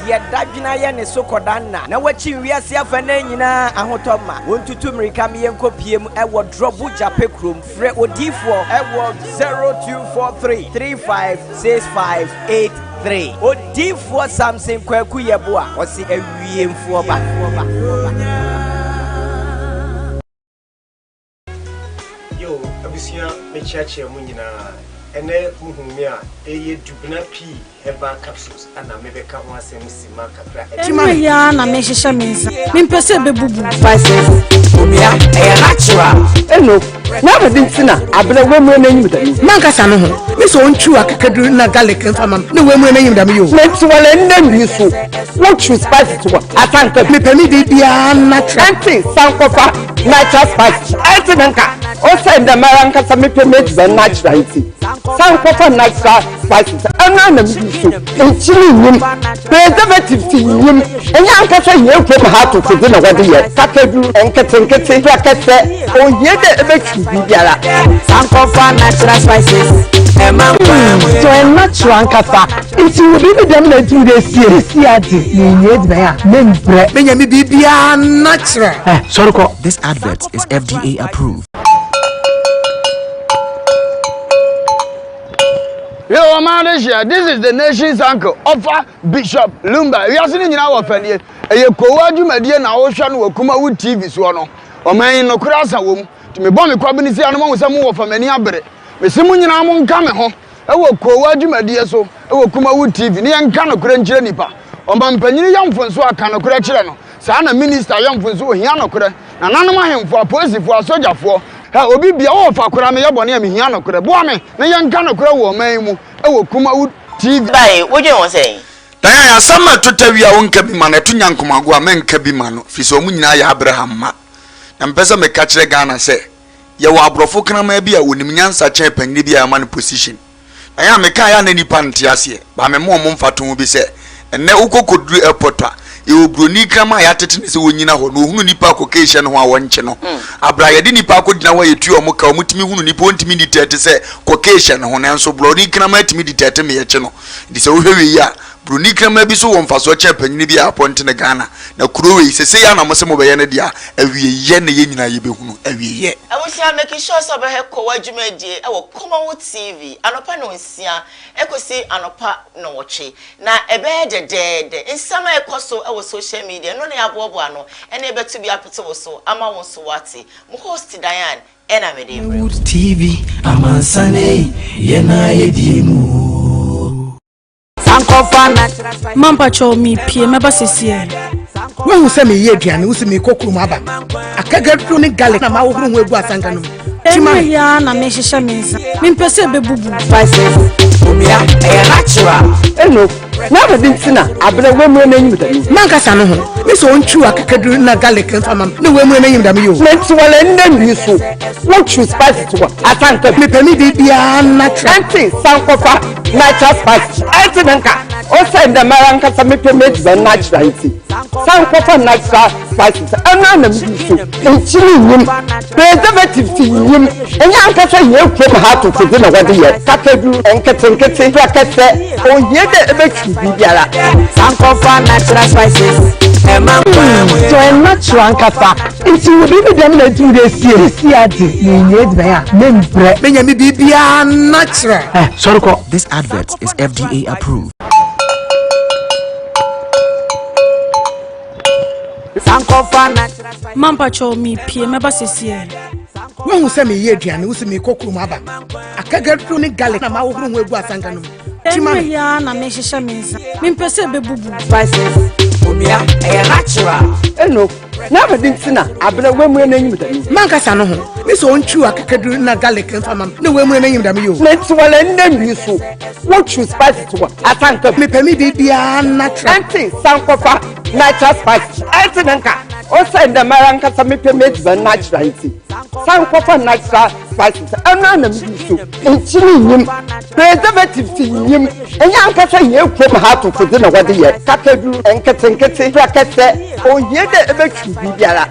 de dadwina ye ne sokodanna na wachi wiase afana nyina ahotoma wontutu mirika me yenkopiem ewo drobu jape krom frɛ odifo ewo 0243 356583 odifo Samson Kwaku yebo a osi awiemfo ba yo abusia me chiache mu nyina ene muhumi a eye dubna p herbal capsules ana mebeka ho asem sima kakra ya na me hihye mensa mempese bebubu spices umia e natural eno na bedintina abere wemre na nyim da mankasa no ho me so ntwu akakaduru na garlic mfamam na wemre na nyim da me yo menti wala nna so what choose spices to atanka me pemi de bia natural sankofa natural spices aitenanka o say da maranka sa me pemi de natural iti sankofa natural spices ana na me so entini nyim preservative ti nyim enya ankasa ye kwem ha to ti na wade ye kakaduru enketenkete prakete o yede ebetu bibiara sankofa natural spices so en natural kafa it will be them na do dey see adi ni need me a membre menya me bibia natural sorry ko this advert is FDA approved. Yo, Malaysia, this is the nation's uncle, Offa Bishop Lumba. We are sitting in our family. A Koowaa Show na Ocean wo KUMAWOOD TV so no. O man no krasa wom. To me bomb kwabini si anu mo samu wo famani abere. Me simu nyina mo nka me ho. E wo Koowaa Show so, e wo KUMAWOOD TV. Ni nka no kura nkyere nipa. O man panyini yamfonso aka no kura kyere no. Saa na minister yamfonso ohia no kura. Na nanom ahemfo apolisifoɔ asogyafoɔ obi bia wo fa kura me yebone me hia no kura boa me na yenka no kura wo man mu e wo KUMAWOOD TV dai wo je won say dan ya sama totawia wonka bi ma na tunya nkomago a menka bi ma no fi so mu nyina ya Abraham ma na mpesa me ka kire Ghana se ye wo abrofo krama bi a wonim nyansa chen panni bi a ma no position dan ya me ka ya na nipa nte ase ba me mo mfato bi se enne ukokoduru airport a ye broni krama ya tetene se wonyina ho no hunu nipa kokehye no ho a wonche no abra ye de nipa kodina ho ye tuo mo ka omutimi hunu nipa ontimi ditete se kokehye no ho nanso broni krama atimi ditete me ye che no di se wo hwewe ya broni krama bi so wo mfaso che panyini bi aponte ne Ghana na kurowe sese ya na mo se mo be ye ne dia awie ye ne ye nyina ye be hunu awie ye abusia make sure so be he Koowaa Show e wo KUMAWOOD TV anopa no nsia ekosi anopa no woche na ebe de nsama ekoso e wo social media no na yabobo ano ene betu bi apete wo so ama won so wate mo host Diane ena me de KUMAWOOD TV amansane ye na ye dimu Mampa cho mi pie meba sesie when you say me ye aduane wo se me kokuru aba akagadu ne garlic na ma wo huru egu asanka no ya na me hihye mensa mempese bebubu spices umia e natural eno na bedintina abere wemre na nyim da mankasa no ho me so ntwu akakaduru na garlic mfamam na wemre na nyim da me yo menti wala nna so what choose spices to atanka me pemi de bia natural sankofa natural spices aitenanka o say the maranka sa me pemi de natural iti sankofa natural spices ana na me so entini nyim preservative ti nyim enya ankasa ye kwem ha to ti na wade ye kakaduru enketenkete prakete o yede ebetu bibiara sankofa natural spices so en natural kafa it will be them na do dey see adi ni need me a membre menya me bibia natural sorry ko this advert is FDA approved. sankofa natural spices mampa cho mi pie meba sesie when you say me ye aduane wo se me kokuru aba akagadu ne garlic na ma wo huru egu asanka no ya na me hihye mensa mempese bebubu spices umia e natural eno na bedintina abere wemre na nyim da mankasa no ho me so ntwu akakaduru na garlic mfamam na wemre na nyim da me yo menti wala nna so what choose spices to atanka me pemi de bia natural sankofa natural spices aitenanka o say the maranka sa me pemi de natural iti sankofa natural spices ana na me so entini nyim preservative ti nyim enya ankasa ye kwem ha to ti na wade ye kakaduru enketenkete prakete o yede ebetu bibiara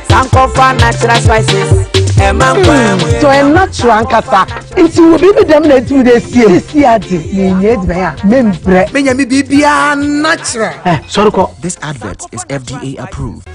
sankofa natural spices So I'm not sure ankasa. Nti wo bibi dem na tu dey see ade ni nye de ya membre. Menya mi bibia natural. Sorry ko. This advert is FDA approved.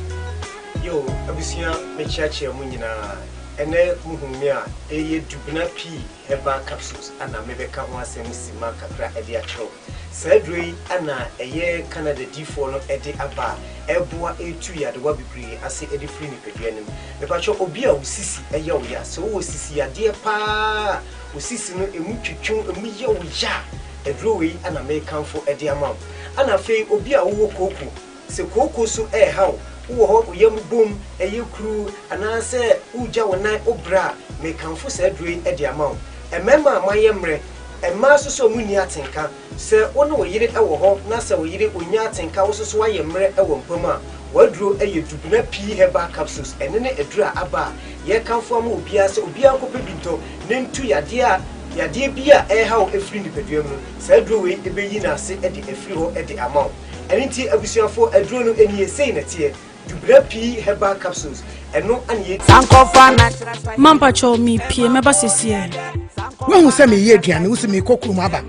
Yo, abusia me chiachi mu nyina. Ene muhumi a eye dubna p herbal capsules ana mebeka ho asem sima kakra ede acho. Sadri ana eye Canada D4 no ede aba eboa etu ya de wa bibiri ase ede free ni peduanim. Me pa cho obi a usisi eye wo ya so wo sisi ya de pa usisi no emu twetwun emu ye wo ya edro we ana me kanfo ede amam. Ana fei obi a wo koko se koko so hawo wo yam bom kru anase uja wona obra me kanfo sadri ede amam. Emema mayemre emma so muni atenka se wono wo yire ewo ho na se wo yire onya atenka wo so wayemre ewo mpama waduro dubuna p herbal capsules enene edura aba ye kanfo am obia se obia nkope binto ne ntu yade bia hawo efri ni peduam no sadro we ebeyi na se ede efri ho ede amount enenti abusuafo aduro no enie sei na tie dubuna p herbal capsules eno anye sankofa natural mampa cho mi pie meba sesie when we say me ye aduane we say me kokuru aba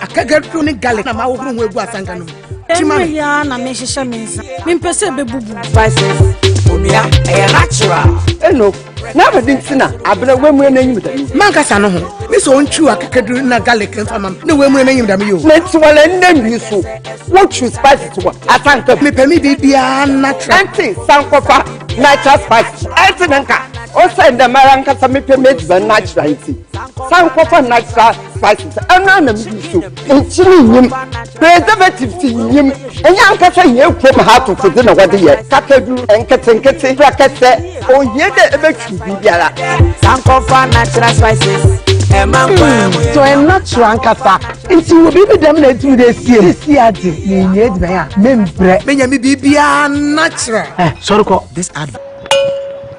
akagadu ni garlic na ma wo huru egu asanka no Emi ya na me hihye mensa me mpese bebubu spices onua natural eno na badintina abena wemu na nyim da mankasa no ho me so ntwu akakadu na garlic mfamam na wemu na nyim da me yo na tiwala nna so what you spices to asanka me pemi bibia natural anti sankofa natural spices antinanka o send the maranka some payment by natural sankofa natural spices ana na me so ntini nyim preservative nyim enyanka sa ye kwom ha to fudi na wade ye kakadu enketenkete prakete o ye de ebetu bibiara sankofa natural spices so I'm not sure ankasa nti wo bibi dem na tu dey see ade ni nye de ya membre menya mi bibia natural sorry ko This advert.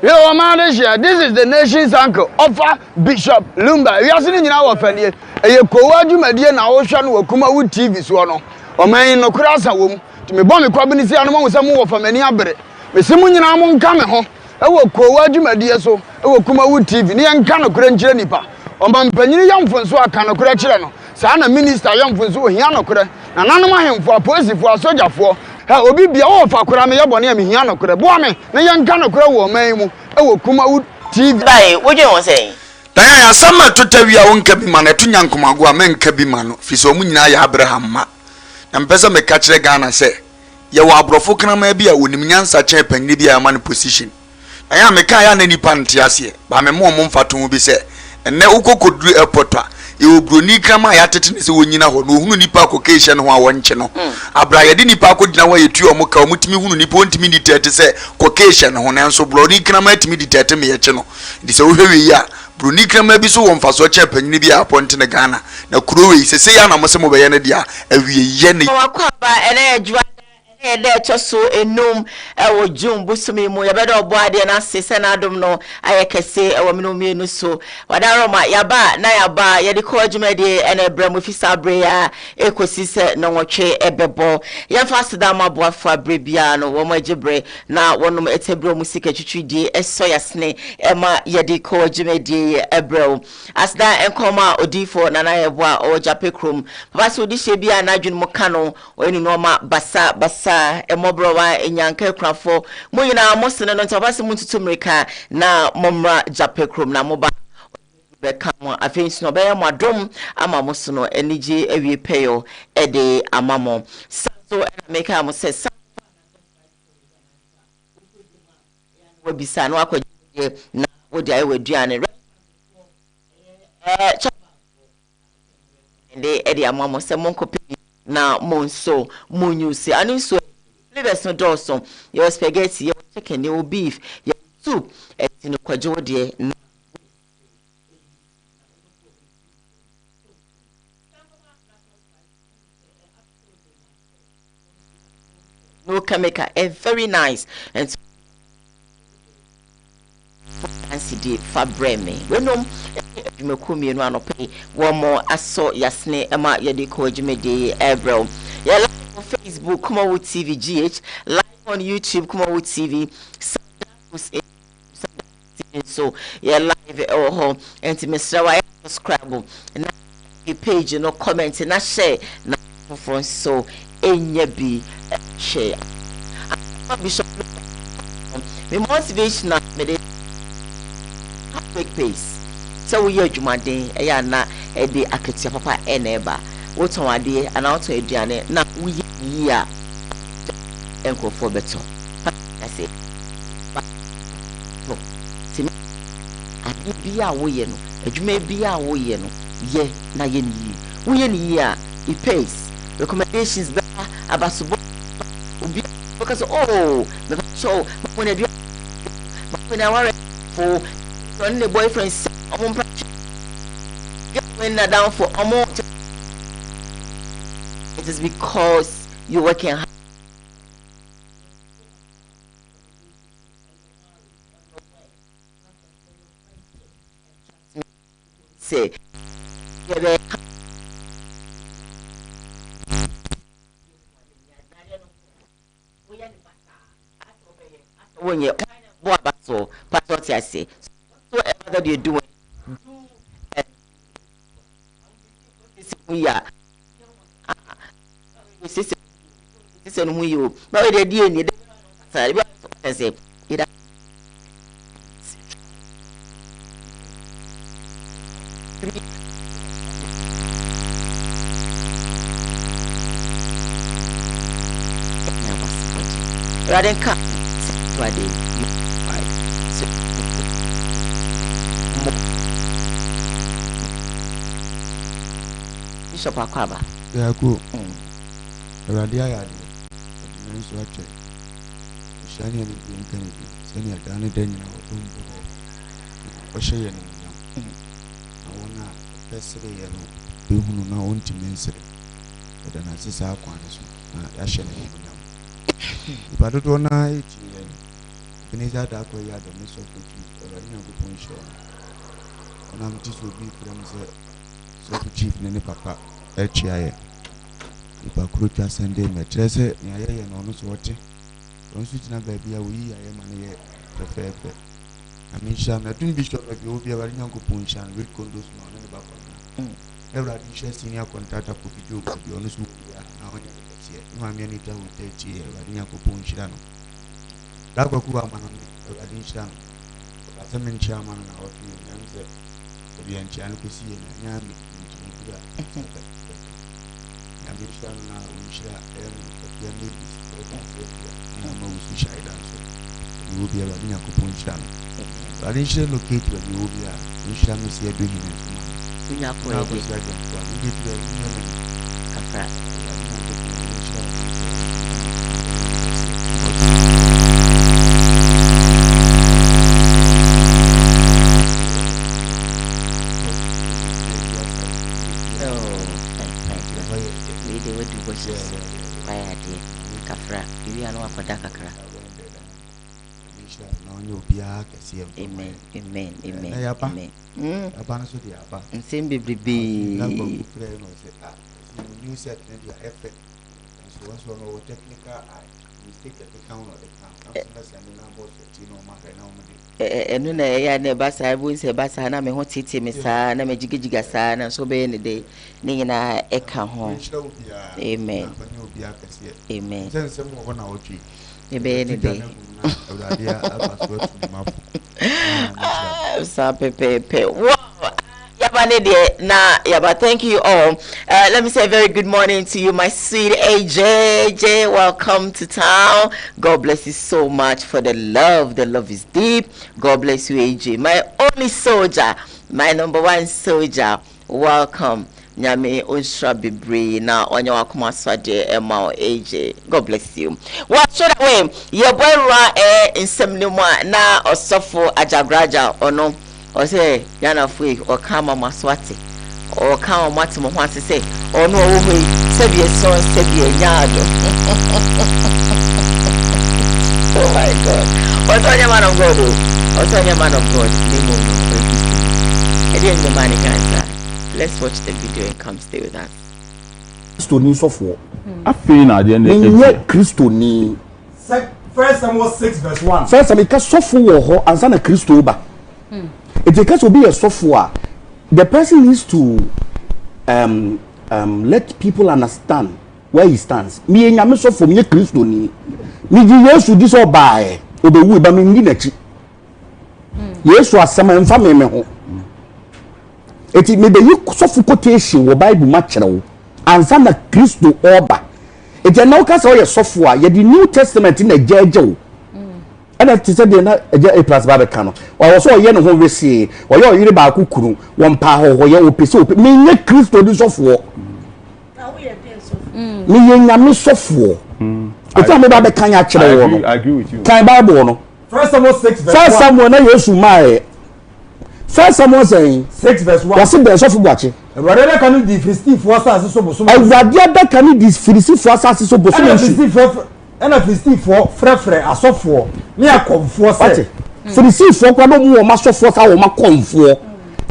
Yo, man, this is the nation's uncle, Offa Bishop Lumba. We are sitting in our family. A Koowaa Show na Ocean wo KUMAWOOD TV so no. O man no krasa wom. To me bomb kwabini si anoma wo samu wo famani abere. Me simu nyina mo nka me ho. E wo Koowaa Show so, e wo KUMAWOOD TV. Ni enka no kura nkyere nipa. O man panyini yamfonso aka no kura kyere no. Saa na minister yamfonso ohia no kura. Na nanom ahemfo apolisifoɔ asogyafoɔ ha obi bia wo fa kura me yebɔ ne amehia no kura boa me na yɛnka no kura wɔ man mu e wɔ KUMAWOOD TV bai wodwe won sɛ dan ya sama totawi a wonka bi ma na to nyankomago a menka bi ma no fi so mu nyina ya Abraham ma na mpesa me ka kyerɛ Ghana sɛ ye wɔ abrofo krama bi a wonim nyansa kyɛn panni bi a ma no position dan ya me ka ya na nipa nte ase ba me mo mfato mu bi sɛ enne ukokoduru airport a ye obroni krama ya tete ne se wonyina ho no hunu nipa kokehye no ho a wonche no abra ye de nipa akodina wa yetu o muka o mutimi hunu nipa ontimi di tete se kokehye no ho na nso broni krama atimi di tete me ye che no di se wo hwe yi a broni krama bi so wo mfaso che panyini bi a ponte ne Ghana na kuro we se ya na mo se mo be ye ne dia awie ye ne wakwa ba ene adwa ede choso enum ewo jum busumi mu yebeda obo ade na sese na adom no ayekese ewo mino mienu so wadaroma yaba na yaba yede ko adwumade ene brem ofisa bre ya ekosi se no nwotwe ebebo yemfa seda ma boafo abre bia no wo majibre na wonum etebro musika twitwidi eso yasne ema yede ko adwumade ebrel asda enkoma odifo na na yebo a o japekrom papa so di she bia na adwun mu kano oni no ma basa emobrowa enyanka krafo mo nyina mo sene no ntaba se mututu mrika na momra japekrom na moba beka mo afensi no be mo adom ama mo sono enije awie peyo ede amamo so ena meka mo se wo bisa no akwaje na wodi ayi waduane ende ede amamo se monkopi na monso munyusi ani so flavors no doso your spaghetti your chicken your beef your soup etino kwajo de no chemical very nice and fancy de fabreme wenom adwumakumi no anope wo mo aso yasne ema yede ko adwumade ebrel ya live on Facebook KUMAWOOD TV GH, live on YouTube KUMAWOOD TV so yeah live home and to Mr. Why subscribe na page no comment na share na for so enya bi share Bishop me motivation na me dey quick pace so we adwumaden eya na e dey aketia papa eneba woton ade ana woton aduane na we yi a enkofo beto that's it timi ade bia wo ye no adwuma bia wo ye no ye na ye ni wo ye ni a e pace recommendations ba abasubo obi because me so when I do when I worry for the boyfriend when down for it is because you're working hard. Say when you what so what I say so whatever you're doing we are this and we you but the DNA say it rather come Bishop Akwaba. Yeah, go. Radia yard. Nice watcher. Shiny and being Kennedy. Send your Danny Daniel. Oshay and I wanna festival yellow. People who know want to mention it. But then I see our quantas. I shall if I don't know it, finish that way. I don't miss what you or the point show. And I'm just will be from the chief Nene Papa. HIA. If I could just send him a treasure, near and honest watching. Don't switch now, baby. I am money the fair. I mean, Sham, I think Bishop of you will be a very young punch and with condos on the back. Every addition senior contractor could be joke to be honest with you. Now, no, I'm any time with HIA, a young punch. That was who I'm on the addition. As a man chairman, our two the Enchanted to see a young I'm now we share you will be a Radina Coupon channel. But I didn't locate where you will be. We shall miss your doing it. We are for Amen, amen, amen, amen. And same baby. You said effort. So once we know technical, we take the count of the count. And when I never say I won't say Bassana, me hot city, Miss Sana, me jiggy sana, so be any day. Nina Eka home. Amen. Amen. Send some one hour tree. Any day. Wow. Yaba, thank you all. Let me say a very good morning to you, my sweet AJ. Welcome to town. God bless you so much for the love. The love is deep. God bless you, AJ. My only soldier, my number one soldier. Welcome. Nyame onsra bebre na onye wakoma swade ema AJ. God bless you. What should I way? Your boy ra nsem mu na osofo ajagraja ono o say yana fui o kama maswate o kama mate mo hwase say ono wo hoi sebie so sebie nyaado. Oh my God. What on your man of God? What on your man of God? Nemo no. Edi en man cancer. Let's watch the video and come stay with us. Christoni sofo. Afei na de ne Christoni. 1 Samuel 6 verse 1. First Samuel ka sofo wo ho ansa na Christo ba. It can be a software. The person needs to let people understand where he stands. Me and Yamiso for me, Christo ni. Me Jesus to this or by Obewu, but me need yes, was some and family. It may be you suffocation or Bible match and some Christo Oba. It's a no cast or software, yet the New Testament in a Jejo. And I said, a plus Babacano. Or also a yen who we see, or your Yuriba one power or your piece. Me, Christo do software. Me yami software. It's not about the kind actually. I agree with you. Kind Bible. First Samuel 6 verse 1. First someone I used to my. First someone saying 6 verse 1. What's in the soft watching? Rather can you defeat for us so bosom. I rather can you defeat for us so bosom. And a fifty for frefre a software. Me a comfort. For the sea for no more master force our ma comfort.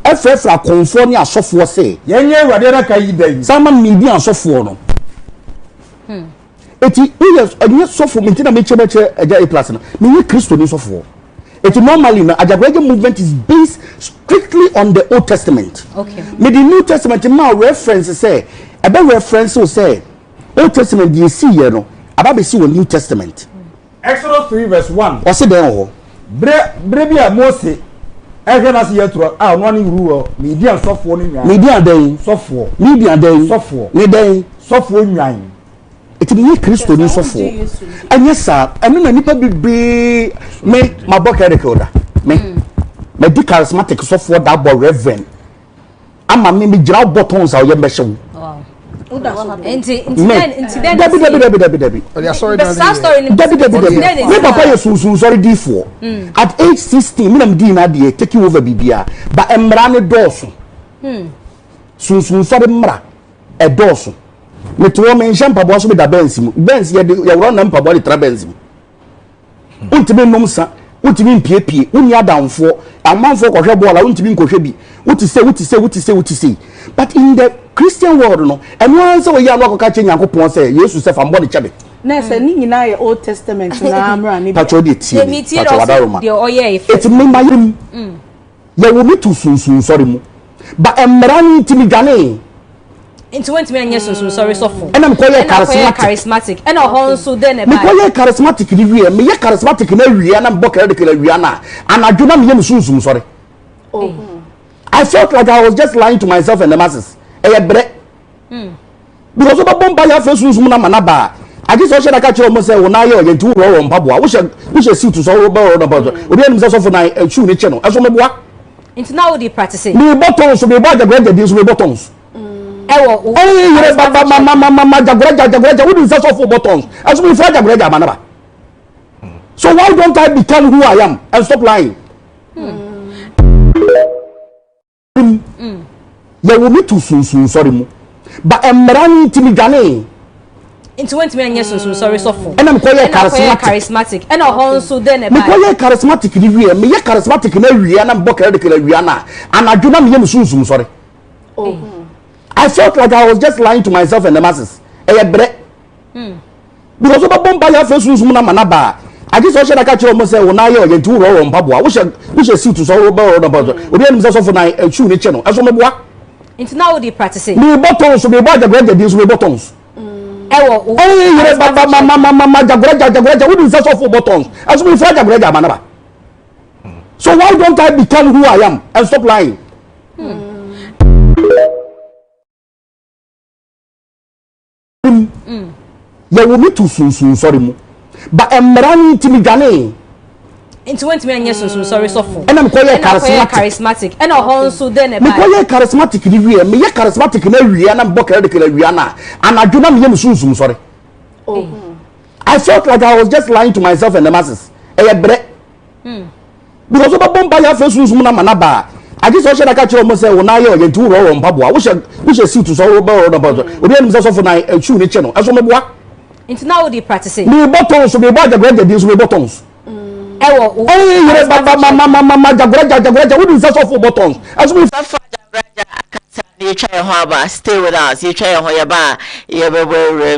FF a comfort near software say. Yenye rather can you day. Some media software no. It is a new software maintain a plus. Me Christian software. It normally a Jaguar movement is based strictly on the Old Testament. Okay. Me the New Testament now reference say about reference will say Old Testament you see you know about be see the New Testament. Exodus 3 verse 1. What's it there? Brebia Mose. Everyone has yet to one rule media software media day software media day software me day software nine. It is Christo ni software. And yes sir, I mean nipa be me my book recorder. Me di charismatic software that boy reverend. Ama me jira buttons a ye mehyem. Wow. Debbie. Me papa ye sunsun sorry D4. At age 16 me na me di na dey take over bibia. Ba emra ne doso. Sunsun sorry mra e doso. Me to me nshampa bo so be da bensim. Bens ye run na mpa bo de tra bensim. Untimi nomsa, untimi mpiepie, unya adamfo, amanfo kohwe bola, untimi nkohwe bi. Uti say. But in the Christian world no, and one so we ya no akoka che Nyankopon say Yesu se fa mbone chebe. Na se ni nyina ye Old Testament na amra ni. Pacho de tie. Pacho wadaroma. It's me mayim. Ye wo me to sunsun sorry mu. Ba emra ni timi gane. Into went me and yes, so sorry, so full. And I'm quite charismatic. And a horn so then a charismatic review, me charismatic in every and I'm bocker the Rihanna. And I do not mean soon, sorry. I felt like I was just lying to myself and the masses. Because of a bomb by your first manaba. I just watched a catch almost say, when I hear two row on Pabua, we shall see to sorrow about it. We didn't just often I chew the channel. As on what? Into now the practicing. The buttons will be about the great deals with buttons. Jaguar, wouldn't search for buttons. As we find Jaguar, manaba. So why don't I become who I am and stop lying? You will meet too soon, sorry. But I'm running to me gane. Into went me and yes, so sorry, so full. And I'm quite charismatic. And a horn so then a charismatic review, me charismatic in area and I'm bocker the Rihanna. And I do not mean soon, sorry. I felt like I was just lying to myself and the masses. Because of a bomb by your first manaba. I just watched a catch almost say, when I hear two row on Pabua, we shall see to sorrow about it. We didn't just often I chew the channel. As on what? Into now the practicing. The buttons will be about the great deals with buttons. Jaguar, wouldn't search for buttons. As we find Jaguar, manaba. So why don't I become who I am and stop lying? You will meet too soon, sorry. But I'm running to me gane. Into went me and yes, so sorry, so full. And I'm quite charismatic. And a horn so then a charismatic review, me charismatic in area and I'm bocker the Rihanna. And I do not mean soon, sorry. I felt like I was just lying to myself and the masses. Because of a bomb by your first manaba. I just watched a catch almost say, when I hear two row on Pabua, we shall see to sorrow about it. We didn't just often I chew the channel. As on what? Into now the practicing. The buttons will be about the great deals with buttons. Jaguar, wouldn't search for buttons. As we you try your stay with us. You try your bar.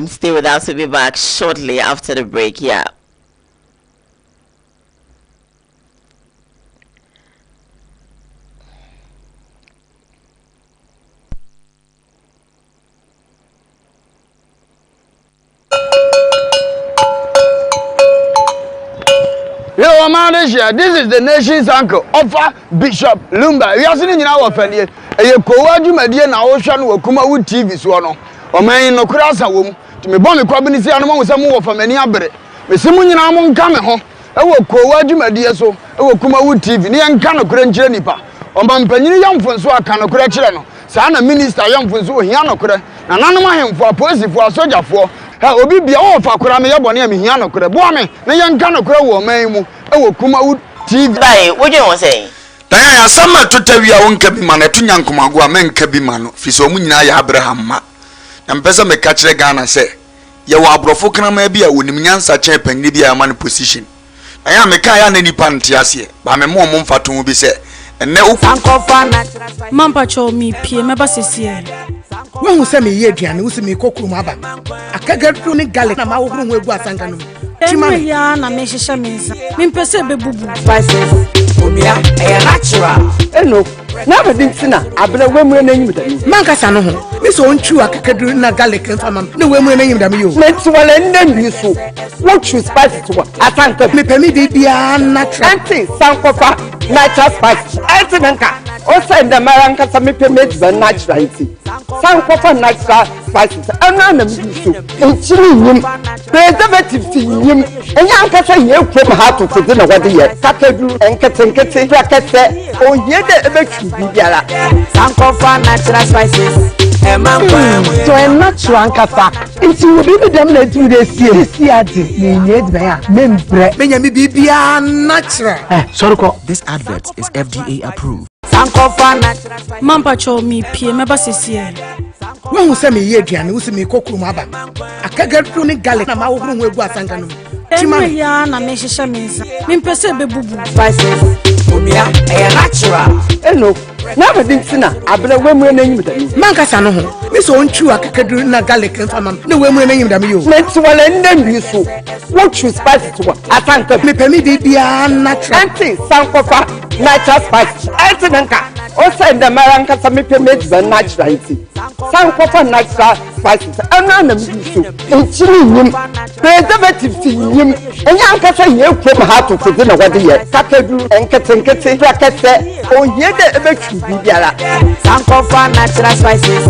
Stay with us. We'll be back shortly after the break. Yeah. Yo, Malaysia, this is the nation's uncle, Offa Bishop Lumba. We are sitting in our family. A Koowaa Show na Ocean wo KUMAWOOD TV so no. O man no kura sa wo mu. To me bon me kwabini si anu mo mo fa mani abere. Me simu nyina mo nka me ho. E wo Koowaa Show so, e wo KUMAWOOD TV. Ni enka no kura nkyere nipa. O man panyini yamfonso aka no kura kyere no. Sa na minister yamfonso ohia no kura. Na nanom ahemfo apolisiefo asojafo. Ha obi bia wo fa kura me yebone am hia no kura. Bo me na yenka no kura wo man mu. E wo KUMAWOOD TV. Bai, wo je won say? Dan ya sama tutawia wonka bi ma na tunya nkomago a menka bi ma no fi so mu nyina ya Abraham ma. Na mpesa me ka kire Ghana se ye wo abrofo kanama bi a wonim nyansa chen panni bi a ma no position. Dan ya me ka ya na nipa ntiase ba me mo mfato bi se enne ukofa na mampa cho mi pie meba sesie when hu se me ye aduane hu se me kokuru ma ba akagadu ni garlic na ma wo huru egu asanga no chima ya na me hihye mensa me mpese bebubu omia e natural eno na ba dintina abena wemu na nyim da manka sa no ho me so ntwu akagadu na garlic mfama na wemu na nyim da me yo me twale ndan so what choose spice to atanka me pemi bibia natural anti sankofa natural spice antinanka o send the maranka sa me pemi the natural anti sankofa natural spices ana na me so ntiri nyim preservative nyim enyanka sa ye kwem ha to fudi na wade ye kakadu enketenkete prakete o ye de ebetu bibiara sankofa natural spices so I'm not sure Ankafa. If you will be them let you this year, membre, Benjamin Bibia natural. Sorry, This advert is FDA approved. mampa cho mi pie meba sesie when who send me ye aduane who send me kokuru ma ba akagadu ni garlic na ma wo huru egu asanga no chima ya na me hihye mensa me mpese bebubu omia e natural eno na ba dintina abena wemu na nyim da manka sa no ho me so ntwu akagadu na garlic mfama na wemu na nyim da me yo me twale ndan so what choose spice to atanka me pemi bibia natural anti sankofa natural spice antinanka o send the maranka sa me pemi the natural anti sankofa natural spices ana na me so ntiri nyim preservative nyim enyanka sa ye kwem ha to fudi na wade ye kakadu enketenkete prakete o ye de ebetu bibiara sankofa natural spices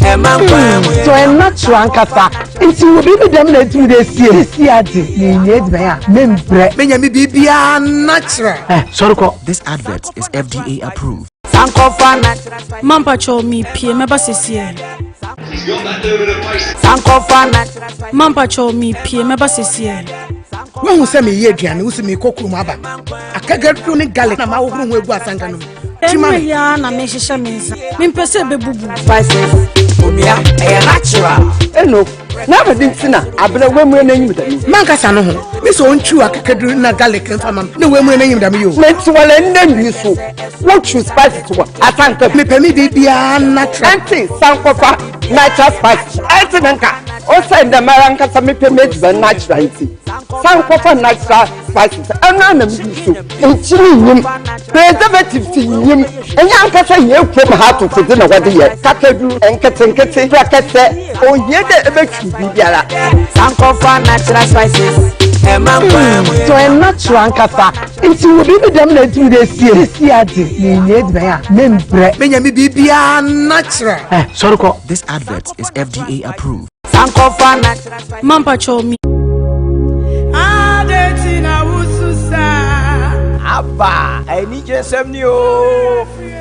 so I'm not sure Ankafa. If you will be them let you this year, you need membre, Benjamin Bibia natural. Sorry, This advert is FDA approved. sankofa natural mampa cho mi pie meba sesie sankofa natural mampa cho mi pie meba sesie when who send me ye aduane who send me kokuru ma ba akagadu ni garlic na ma wo huru egu asanga no chima ya na me hihye mensa me mpese bebubu omia e natural eno na ba dintina abena wemu na nyim da manka sa no ho me so ntwu akagadu na garlic mfama na wemu na nyim da me yo me twale ndan so what choose spice to atanka me pemi bibia natural anti sankofa natural spice antinanka o send the maranka sa me pemi the natural anti sankofa natural spices ana na me so ntiri nyim preservative nyim enyanka sa ye kwem ha to fudi na wade ye kakadu enketenkete prakete o ye de ebetu bibiara sankofa natural spices so I'm not sure Ankafa. If you will be them let you this year, you need membre, Benjamin Bibia natural. Sorry, This advert is FDA approved. sankofa natural mampa cho mi Abba, I need you some new.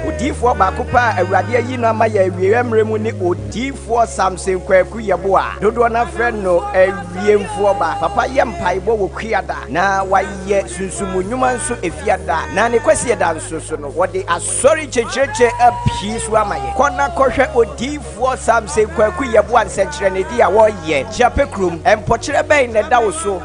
Odifo bakupa awurade ayi no ama ya awiemre mu ni odifo Samson kwaku yeboa dodo na friend no awiemfo ba papa ye mpaibo wo kuada na waye sunsumunwuma nso efiada na ne kwasi da nso so no wode asori checheche apisu amaye kona kohwe odifo Samson kwaku yeboa nsenkyere ne dia wo ye japekrum empokyere ben ne da wo so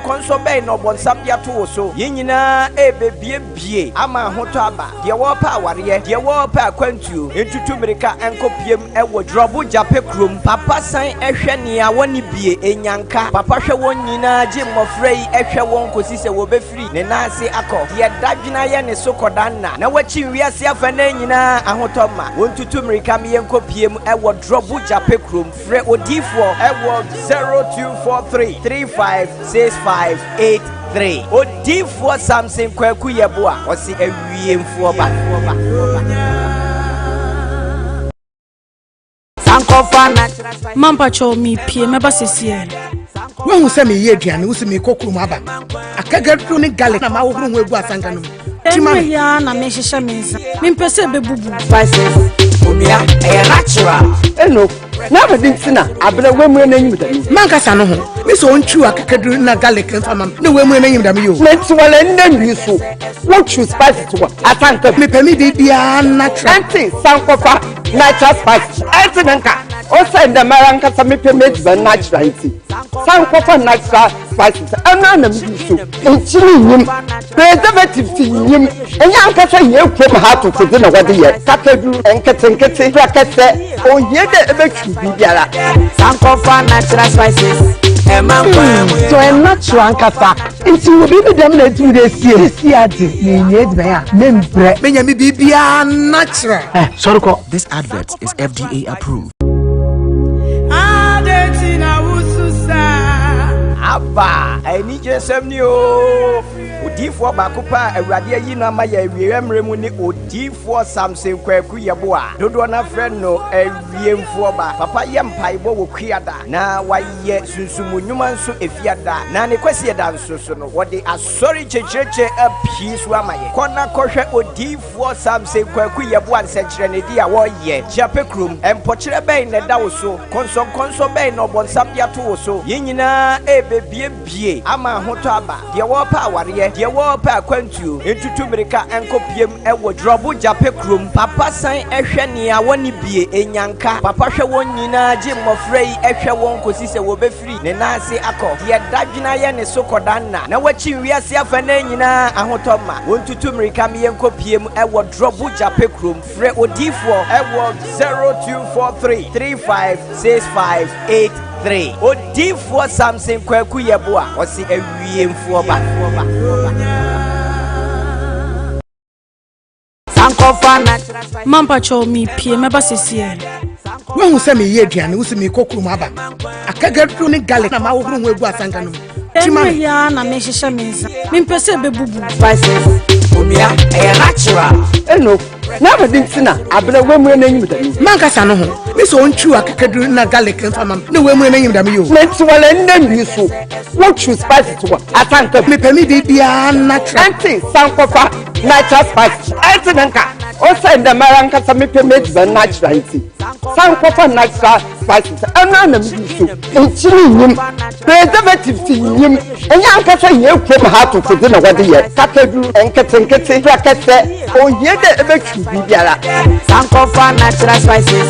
konso ben no bonsam dia to wo so yinyina ebebie ama hoto aba de wo pa aware de wo pa kwantuo entutu mirika enkopiem ewo drobu jape krom papa san ehwe ne a woni bie enyanka papa hwe won nyina gi mmofra yi ehwe won kosi se wo befiri ne nase akọ de dadwina ye ne sokodanna na wachi wiase afa na nyina ahotoma wontutu mirika me enkopiem ewo drobu jape krom frɛ odifo ewo 0243 3565 3 Odifo Samson Kwaku Yeboa osi awiemfo ba Mampa cho mi pie meba sesie. When we say me ye aduane, we say me kokuru maba. Akagadu ni garlic na ma wo huru egu asanga no. Ema ya na me hihye mensa. Me mpese bebubu. Spices. Omia e natural. Eno. Na badin tina abere wemure na nyim dami. Mankasa no ho. Me so ontwu akagadu na garlic mfama. Na wemure na nyim dami yo. Menti wala ndanwi so. What choose spices to what? Atanka me pemi bibia natural. Anti sankofa natural spices. Enti nanka. O say the maranka sa me pemi be natural enti. Sankofa natural spices. Ana na me so. Entini nyim. Preservative ti nyim. Enya anka say ye kwem ha to fudi na wade ye. Kakadu enketenkete prakete. O ye de ebe bibiara sankofa natural spices so I'm natural nkasa nti wo bibi dem na tu de sie ade ni nye de ya membre menya mi bibia natural sorry ko This advert is FDA approved. adetina wususa aba ani jesem ni o Odifo bakopa awurade ayi na ma ya awiemre mu ni Odifo Samson Kwaku Yeboa dodo na friend no awiemfo ba papa ye mpaibo wo kwiada na waye sunsumu nyuma nso efiada na ne kwasi da nso so no wode asori checheche apisu amaye kona kohwe Odifo Samson Kwaku Yeboa nsekire ne dia wo ye japekrum empochire ben ne da wo so konso ben no bonsam dia to wo so yinyina ebebie ama hoto aba de wo pa aware de wo pa kwantuo entutu mirika enkopiem ewo drobu japekrum papa san ehwe ne a woni bie enyanka papa hwe won nyina gi mmofrei ehwe won kosise wo befiri ne nase akọ de dadwina ye ne sokodanna na wachi wiase afa na nyina ahotoma wontutu mirika me enkopiem ewo drobu japekrum fre Odifo ewo 0243356583 Odifo Samson Kwaku Yeboa osi awiemfo ba Mampa cho mi pie meba sesie. when we say me ye aduane, we say me kokuru maba. Akagadu ni garlic na ma wo huru egu asanga no. Ema ya na me hihye mensa. Me mpese bebubu. Spices. Omia e natural. Eno. Na badin tina abere wemure na nyim dami. Mankasa no ho. Me so ontwu akagadu na garlic mfama. Na wemure na nyim dami yo. Menti wala ndanwi so. What choose spices to what? Atanka me pemi bibia natural. Anti sankofa natural spices. Enti nanka. O say the maranka sa me pemi be natural enti. Sankofa natural spices. Ana na me so. Entini nyim. Preservative ti nyim. Enya anka say ye kwem ha to fudi na wade ye. Kakadu enketenkete prakete. O ye de ebe bibiara sankofa natural spices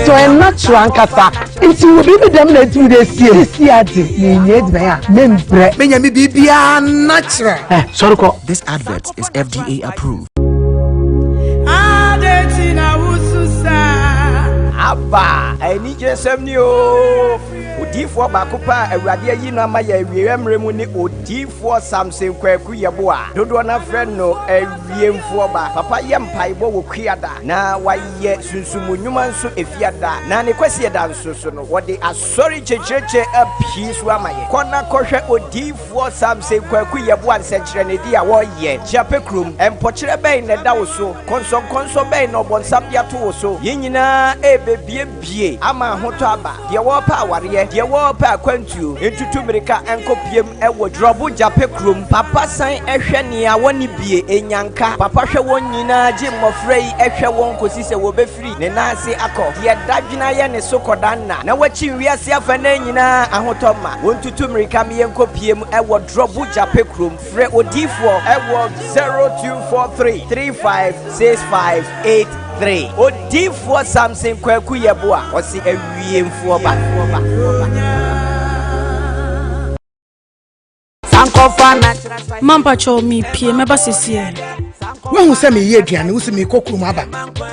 so I'm natural nkasa nti wo bibi dem na tu de sie ade ni nye de ya membre menya mi bibia natural sorry ko This advert is FDA approved. adetina wususa aba ani jesem ni o Odifo bakopa awurade ayi na ma ya awiemre mu ni Odifo Samson Kwaku Yeboa dodo na friend no awiemfo ba papa ye mpaibo wo kwiada na waye sunsumu nyuma nso efiada na ne kwasi da nso so no wode asori checheche apisu amaye kona kohwe Odifo Samson Kwaku Yeboa nsekire ne dia wo ye japekrum empochire ben ne da wo so konso ben no bonsam dia to wo so yinyina ebebie ama hoto aba de wo pa aware de wo pa kwantuo entutu mirika enkopiem ewo drobu japekrum papa san ehwe ne a woni bie enyanka papa hwe won nyina gi mmofrei ehwe won kosise wo befiri ne nase akọ de dadwina ye ne sokodanna na wachi wiase afa na nyina ahotoma wontutu mirika me enkopiem ewo drobu japekrum fre Odifo ewo 0243356583 Odifo Samson Kwaku Yeboa osi awiemfo ba Mampa cho mi pie meba sesie. when we say me ye aduane, we say me kokuru maba.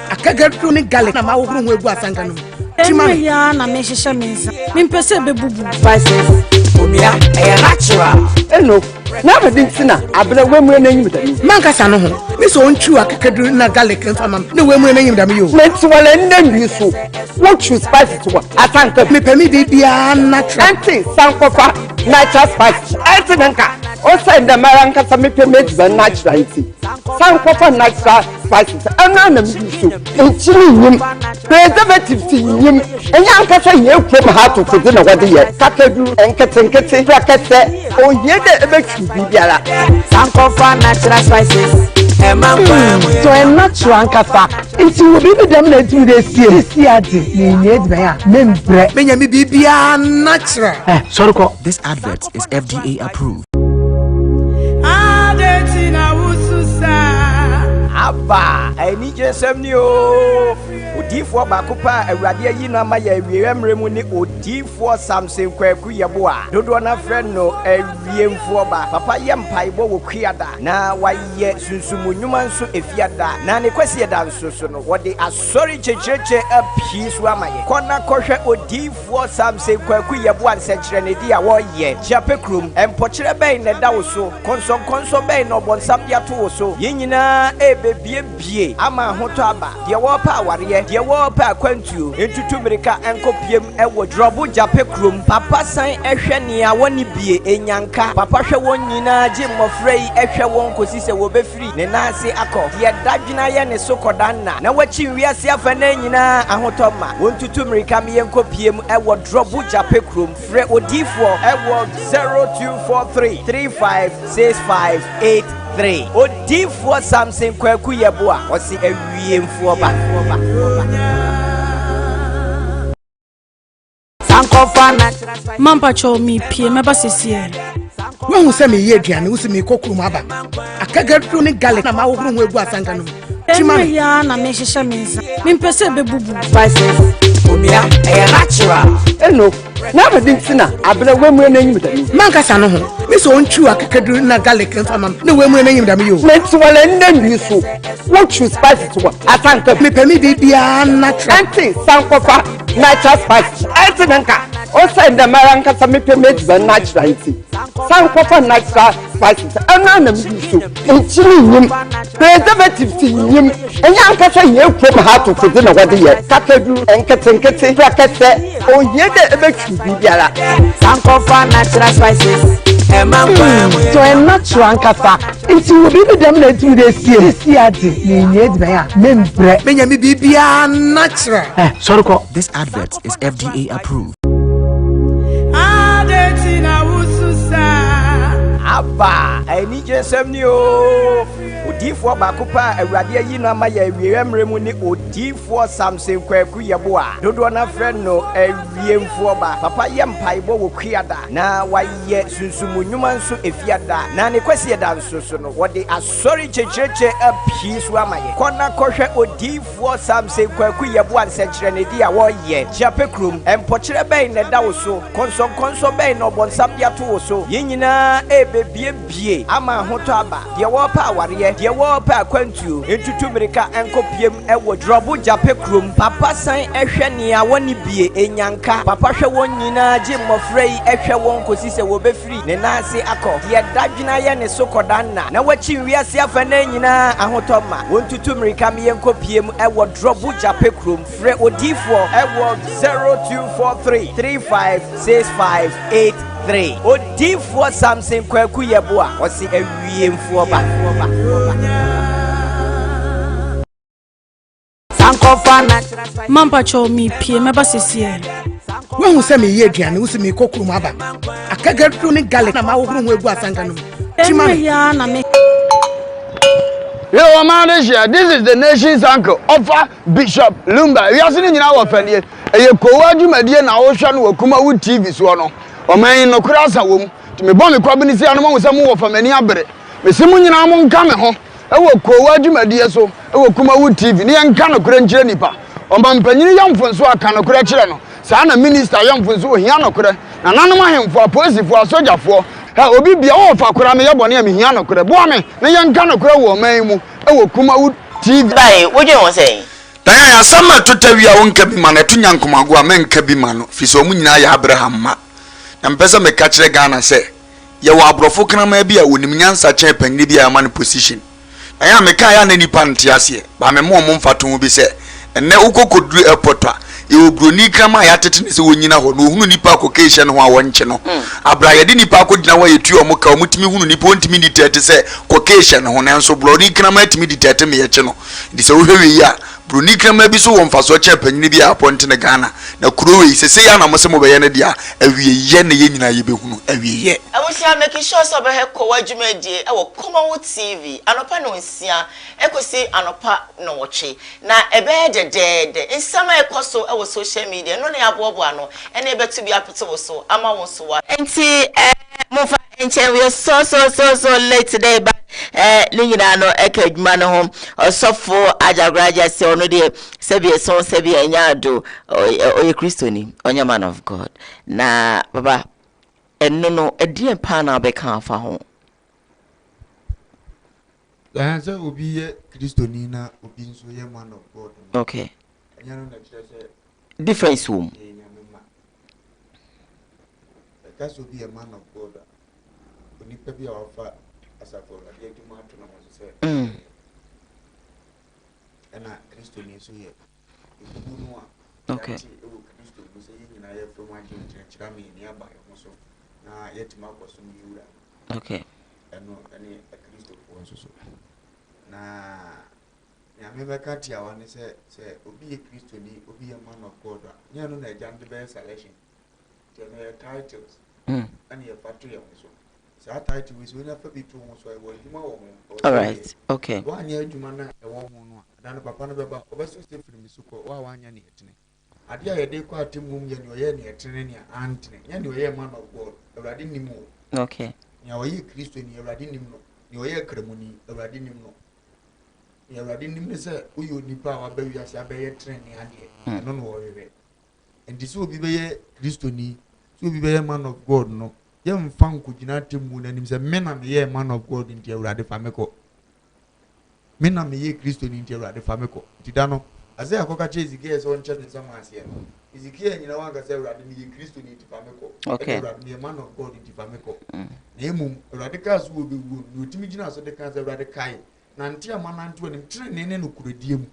Akagadu ni garlic na ma wo huru egu asanga no. Ema ya na me hihye mensa. Me mpese bebubu. Spices. Omia e natural. Eno. na abedin tina abere wemu na nyim dami mankasa no ho me so ntwu akekadu na garlic mfama na wemu na nyim dami yo menti wala ndanwi so what choose spices to what atanka me pemi bibia natural anti sankofa natural spices anti nanka o say the maranka sa me pemi be natural anti sankofa natural spices ana na mi so nchiri nyim preservative ti nyim enya anka sa ye kwem ha to fudi na wade ye kakadu enketenkete prakete o ye de ebetwu bibiara sankofa natural spices so I'm not sure ankafa nti wo bi dem na tu de sie ade ni nye de ya membre menya mi bibia natural sorry ko This advert is FDA approved. Abba, I need you some new. Odifo bakupa awurade yi na ma ya wiemre mu ni odifo Samson kwaku yeboa dodo na friend no awiemfo ba papa ye mpaibo wo kwiada na waye sunsumu nyuma nso efiada na ne kwasi da nso so no wode asori checheche apisu amaye kona kohwe odifo Samson kwaku yeboa nsekire ne dia wo ye japekrum empokire ben ne da wo so konso ben no bonsam dia to wo so yinyina ebebie ama hoto aba de wo pa aware de wo pa kwantuo entutu mirika enkopiem ewo drobu jape krom papa san ehwe ne a woni bie enyanka papa hwe won nyina gi mmofrei ehwe won kosise wo befiri ne nase akọ de dadwina ye ne sokodanna na wachi wiase afa na nyina ahotoma wontutu mirika me enkopiem ewo drobu jape krom fre odifo ewo 0243356583 odifo Samson kwaku yeboa osi awiemfo ba Mampa cho mi pie meba sesie. When we say me ye aduane, we say me kokuru maba. Akagadu ni garlic na ma wo hunu egu asanga no. Tima ya na me hihye mensa. Me mpese bebubu. Spices. Omia e natural. Eno. Na abedin tina abere wemu na nyim dami. Mankasa no ho. Me so ntwu akagadu na garlic mfama na wemu na nyim dami yo. Menti wala ndanwi so. What choose spices to what? Atanka me pemi bibia natural. Anti sankofa natural spices. Anti nanka. O say the maranka sa me pemi be natural anti. Sankofa natural spices. Ana na mi so. Nchiri nyim. Preservative ti nyim. Enya anka sa ye kwem ha to fudi na wade ye. Kakadu enketenkete prakete o ye de ebetwu bibiara. sankofa natural spices so I'm not sure ankafa nti wo bi dem na tu de sie ade ni nye de ya membre Menya mi bibia natural. sorry ko This advert is FDA approved. Abba, I need you some new. Odifo bakupa awurade yi na ma ya wiemre mu ni odifo Samson kwaku yeboa dodo na friend no awiemfo ba papa ye mpaibo wo kwiada na waye sunsumu nyuma nso efiada na ne kwasi da nso so no wode asori checheche apisu amaye kona kohwe odifo Samson kwaku yeboa nsekire ne dia wo ye japekrum empokire ben ne da wo so konso ben no bonsam dia to wo so yinyina ebebie ama hoto aba de wo pa aware de wo pa kwantuo entutu mirika enkopiem ewo drobu jape krom papa san ehwe ne a woni bie enyanka papa hwe won nyina gi mmofrei ehwe won kosise wo befiri ne nase akọ de dadwina ye ne sokodanna na wachi wiase afa na nyina ahotoma wontutu mirika me enkopiem ewo drobu jape krom fre odifo ewo 0243356583 odifo Samson kwaku yeboa osi awiemfo ba Mampa cho mi pie meba sesie. when we say me ye aduane, we say me kokuru maba. Akagadu ni garlic na ma wo hunu egu asanga no. Tima ya na me. Yo, man, this is the nation's uncle, Offa Bishop Lumba. We are sitting in our family. A Koowaa Show na Ocean wo KUMAWOOD TV so no. O man no krasa wom. To me bomb kwabini si anoma wo samu wo famani abere. Me simu nyina mo nka me ho. E wo Koowaa Show so, e wo KUMAWOOD TV. Ni enka no kura nkyere nipa. O man panyini yamfonso aka no kura kyere no. Sa na minister yamfonso o hia no kura. Na nanom ahemfo apolisifoɔ asogyafoɔ ha obi bia wo fa kura me yebɔ ne me hia no kura boa me na yenka no kura wo man mu e wo KUMAWOOD TV Dai woje won say dan ya sama totawia wonka bi ma na to nyankomago a menka bi ma no fi so mu nyina ya Abraham ma na mpesa me ka kire Ghana se ye wa abrofo krama bia wonim nyansa chen panni bia man position aya meka ya na nipa ntiase ba me mo mfato bi se enne ukokodru airport a ye obroni krama ya tete ne se wonyina ho no hunu nipa kokehye no ho a wonche no abra ye di nipa akodina wa yetu o muka o mutimi hunu nipa ontimi ditete se kokehye no ho nanso broni krama atimi ditete me ye che no di se wo hwe yi a broni krama bi so wo mfaso che panni bia aponte ne Ghana na kurowe sese ya na mo se mo be ye ne dia awie ye ne ye nyina ye be hunu awie ye abusia make sure so be he Koowaa dwumadie e wo KUMAWOOD TV anopa no nsia ekosi anopa no woche na ebe de nsama ekoso e wo social media no na abobo ano ene ebetu bi apete wo so ama wo so wa enti mofa enche we so late today but ninyina no ekadwuma no ho osofo ajagraja se ono de sebie son sebie nyado oye kristoni onya man of God na baba no edie pa na be kan fa ho say obi ye kristoni na obi nso ye man of God okay anya no na kire say difference wom because obi a man of God oni pe bi afa asafo na de duma to na mo say na kristoni so ye ibu no a okay kristo bo say nyina ye from agye kira me ni aba yo so na yetima kwaso mi wura okay eno ene kristo fo nso so na ya me be ka tia wa ni se obi ye kristo ni obi ye man of God nya no na agande be selection je no titles and ye fatu ye so sa title we so na fa bi to so e wo djuma wo mo all right okay wa nya djuma na e wo ho no dan papa no be ba obeso se firi mi so ko wa nya ne etene ade a ye de ko atemum ye ne oye ne etene ne antene nya ne oye man of God awrade nim o okay nya oye kristo ni awrade nim no ne oye kremuni awrade nim no ne awrade nim ne se uyo nipa wa ba wiase abaye tene ne ade no no oye enti so obi be ye kristo ni so obi be ye man of God no ye mfa nkogina temu na nim se me na me ye man of God nti awrade fa me ko me na me ye kristo ni nti awrade fa me ko nti da no ase akoka che Ezekiel so nche ne sama ase no Ezekiel nyina wa ka se awrade me ye kristo ni nti fa me ko okay awrade me man of God nti fa me ko na emum awrade ka so obi wu no timi gina so de ka se awrade kai na nti amana nti onim trene ne no kuredie mu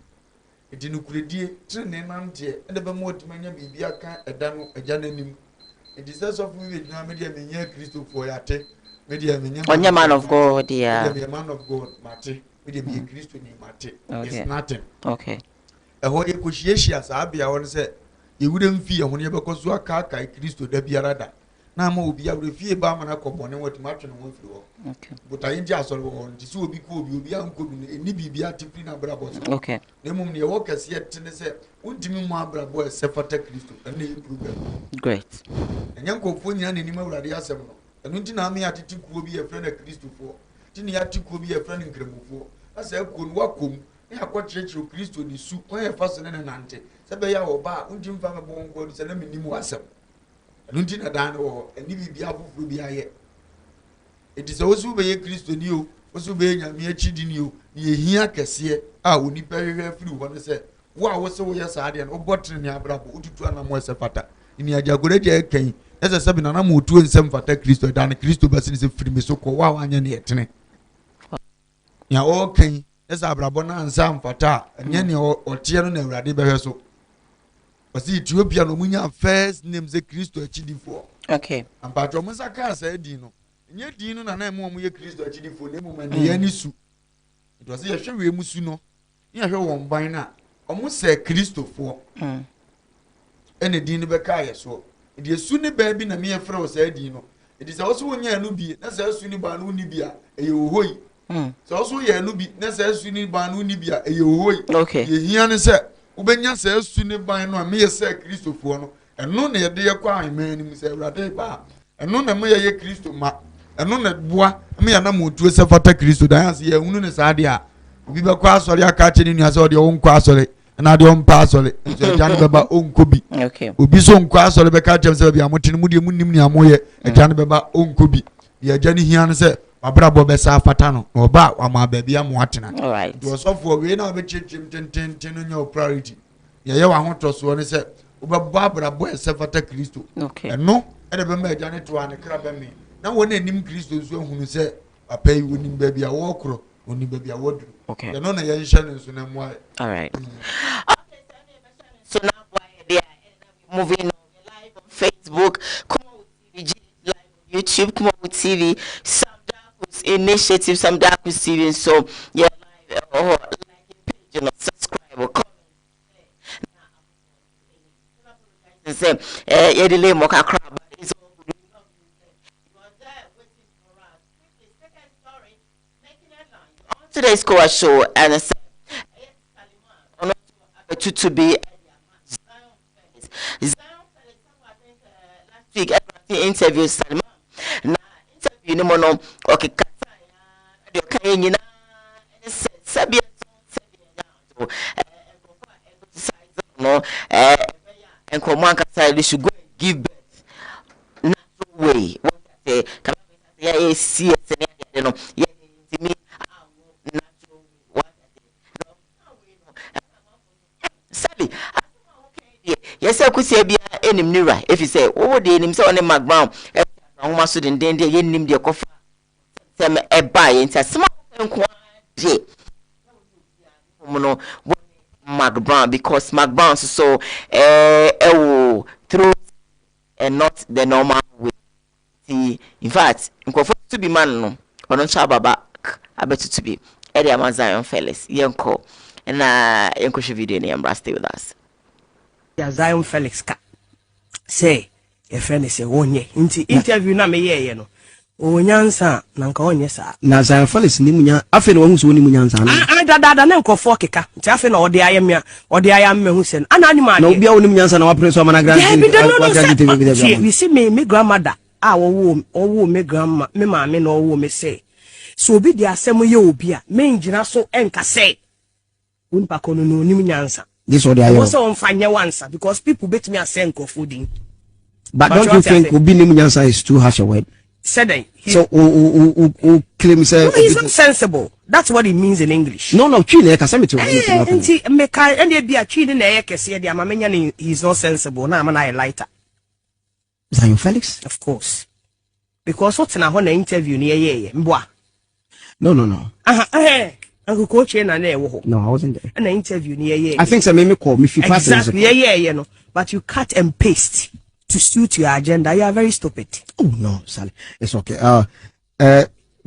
edi no kuredie trene na nti e de be mo otimanya bibia aka eda no agya nanim edi se so fu we gina me de me nya kristo fo yate me de me nya onya man of God yeah me man of God mate me de me kristo ni mate it's nothing okay ho ye kohyiehia saa bia won se ye wure mfi ho ne be koso aka kristo da biara da na ma obi awre fie ba mana kobone watima atwe no wofiri ho okay but ayi nti asori ho nti so obi ko obi anko bi ni bibia tipi na brabo so okay na mum ne ye wo kase yetene se untimi mu abrabo se fata kristo ene ye problem great enya nkofo nyina ne nima awrade asem no enu nti na me atiti kuo bi ye frɛ na kristo fo ti ne yati kuo bi ye frɛ na nkremufo asa ko no wakom ne akɔkyerɛkyerɛ kristo ni su wɔn yɛ fa so ne nante sɛ bɛ ya oba unti mfa me bon ko sɛ na me nimu asɛm enu nti na dan no eni bibia afoforo bi ayɛ eti sɛ wosu bɛ ye kristo ni o wosu bɛ nyame akidi ni o ne ehia kɛseɛ a onipa hwehwɛ afiri hɔ ne sɛ wo a wo se wo yɛ saa deɛ no bɔtre ne abrabo ututu anamo ɛsɛ fata ni agagore deɛ kan ɛsɛ sɛ bi nana mo tuo nsɛm fata kristo dan kristo bɛ se ne sɛ firi me so kɔ wo a wanyɛ ne etene ya o kan ɛsɛ abrabo na ansa mfata nyɛ ne ɔteɛ no na awrade bɛhwɛ so wasi Ethiopia no munya first name ze kristo akidifo okay ampatro mo saka sa di no nye di no na na mo ye kristo akidifo na mo man ye ni su it was ye hwe mu su no ye hwe won ban na omo se kristofo ene di no be ka ye so de su ne ba bi na me ye frɛ o sa di no it is also wonya no bi na sa su ni ba no ni bi a eye ohoi so also ye no bi na sa su ni ba no ni bi a eye ohoi okay ye hia ne se ubenya se su ne ban no me ye se kristofo no eno na ye de ye kwa amen ni se awrade ba eno na me ye kristo ma eno na boa me ya na motuo se fata kristo dan ase ye hunu ne saade a obi be kwa asori aka che ni nua se ode o nkwa asori na de o mpa asori nso jan beba o nkobi okay obi so nkwa asori be ka chem se bia motene mu de mu nim ni amoye jan beba o nkobi ye jan hia ne se abrabo be sa fata no no ba wa ma ba bia mo atena all right do so for we na be chechim tenten no nya priority ye wa hoto so ne se obaba abrabo e se fata kristo okay eno e de be ma jan to an kra be me na wona nim Kristo so hunu se papa yi wonim ba bia wo kro onim ba bia wo duru okay ya no na ye hye no so na mo all right so now we are moving on live on Facebook, KUMAWOOD TV live on YouTube, KUMAWOOD TV, some Darkus initiative, some Darkus TV, so yeah, live or like a page, you know, subscribe or comment. Say, yeah, the lame mocha crab, but it's all good. You are there waiting for us. Quickly, second story, making headlines on today's Koowaa Show, and I said, on to be Zion last week interview Salman na interview ni mono okay kata ya de kan nyina sabia to no enkomo ankasa they should go and give birth natural way what say kama ya see se no ya me natural what Sally yes akusia bia enim nira if you say wo de enim say on background ahoma so den ye nim de kofa sem e buy ntia sema nko de no background because background so through and not the normal way. In fact nko to be man no ono cha baba abetu to be area Zion Felix yenko na yenko show video ni am stay with us. Zion Felix ka say your friend say wonye nti interview na me ye no onyansa na nka onye sa na Zion Felix ni munya afi na wahu so ni munyansa na dada na nkofo keka nti afi na ode ayam mehu sen ana anima na obi a woni munyansa na wapre so mana grand we see me grandmother wo me grandma me maame na wo me say so obi di asem ye obi a me ngina so enka say won pa kono no ni munyansa. This or the other. Also on fanya answer because people bet me a senk of fooding. But don't you think Obini Munyansa is too harsh a word? Said so who claims no, he's not sensible. That's what it means in English. No, Chile can to he's not sensible. Now I'm a lighter. Zion Felix? Of course. Because what's in a interview near No. Uncle Coach no, I wasn't there. An interview near I think some call me exactly. Yeah, no. But you cut and paste to suit your agenda. You are very stupid. Oh no, Sally. It's okay.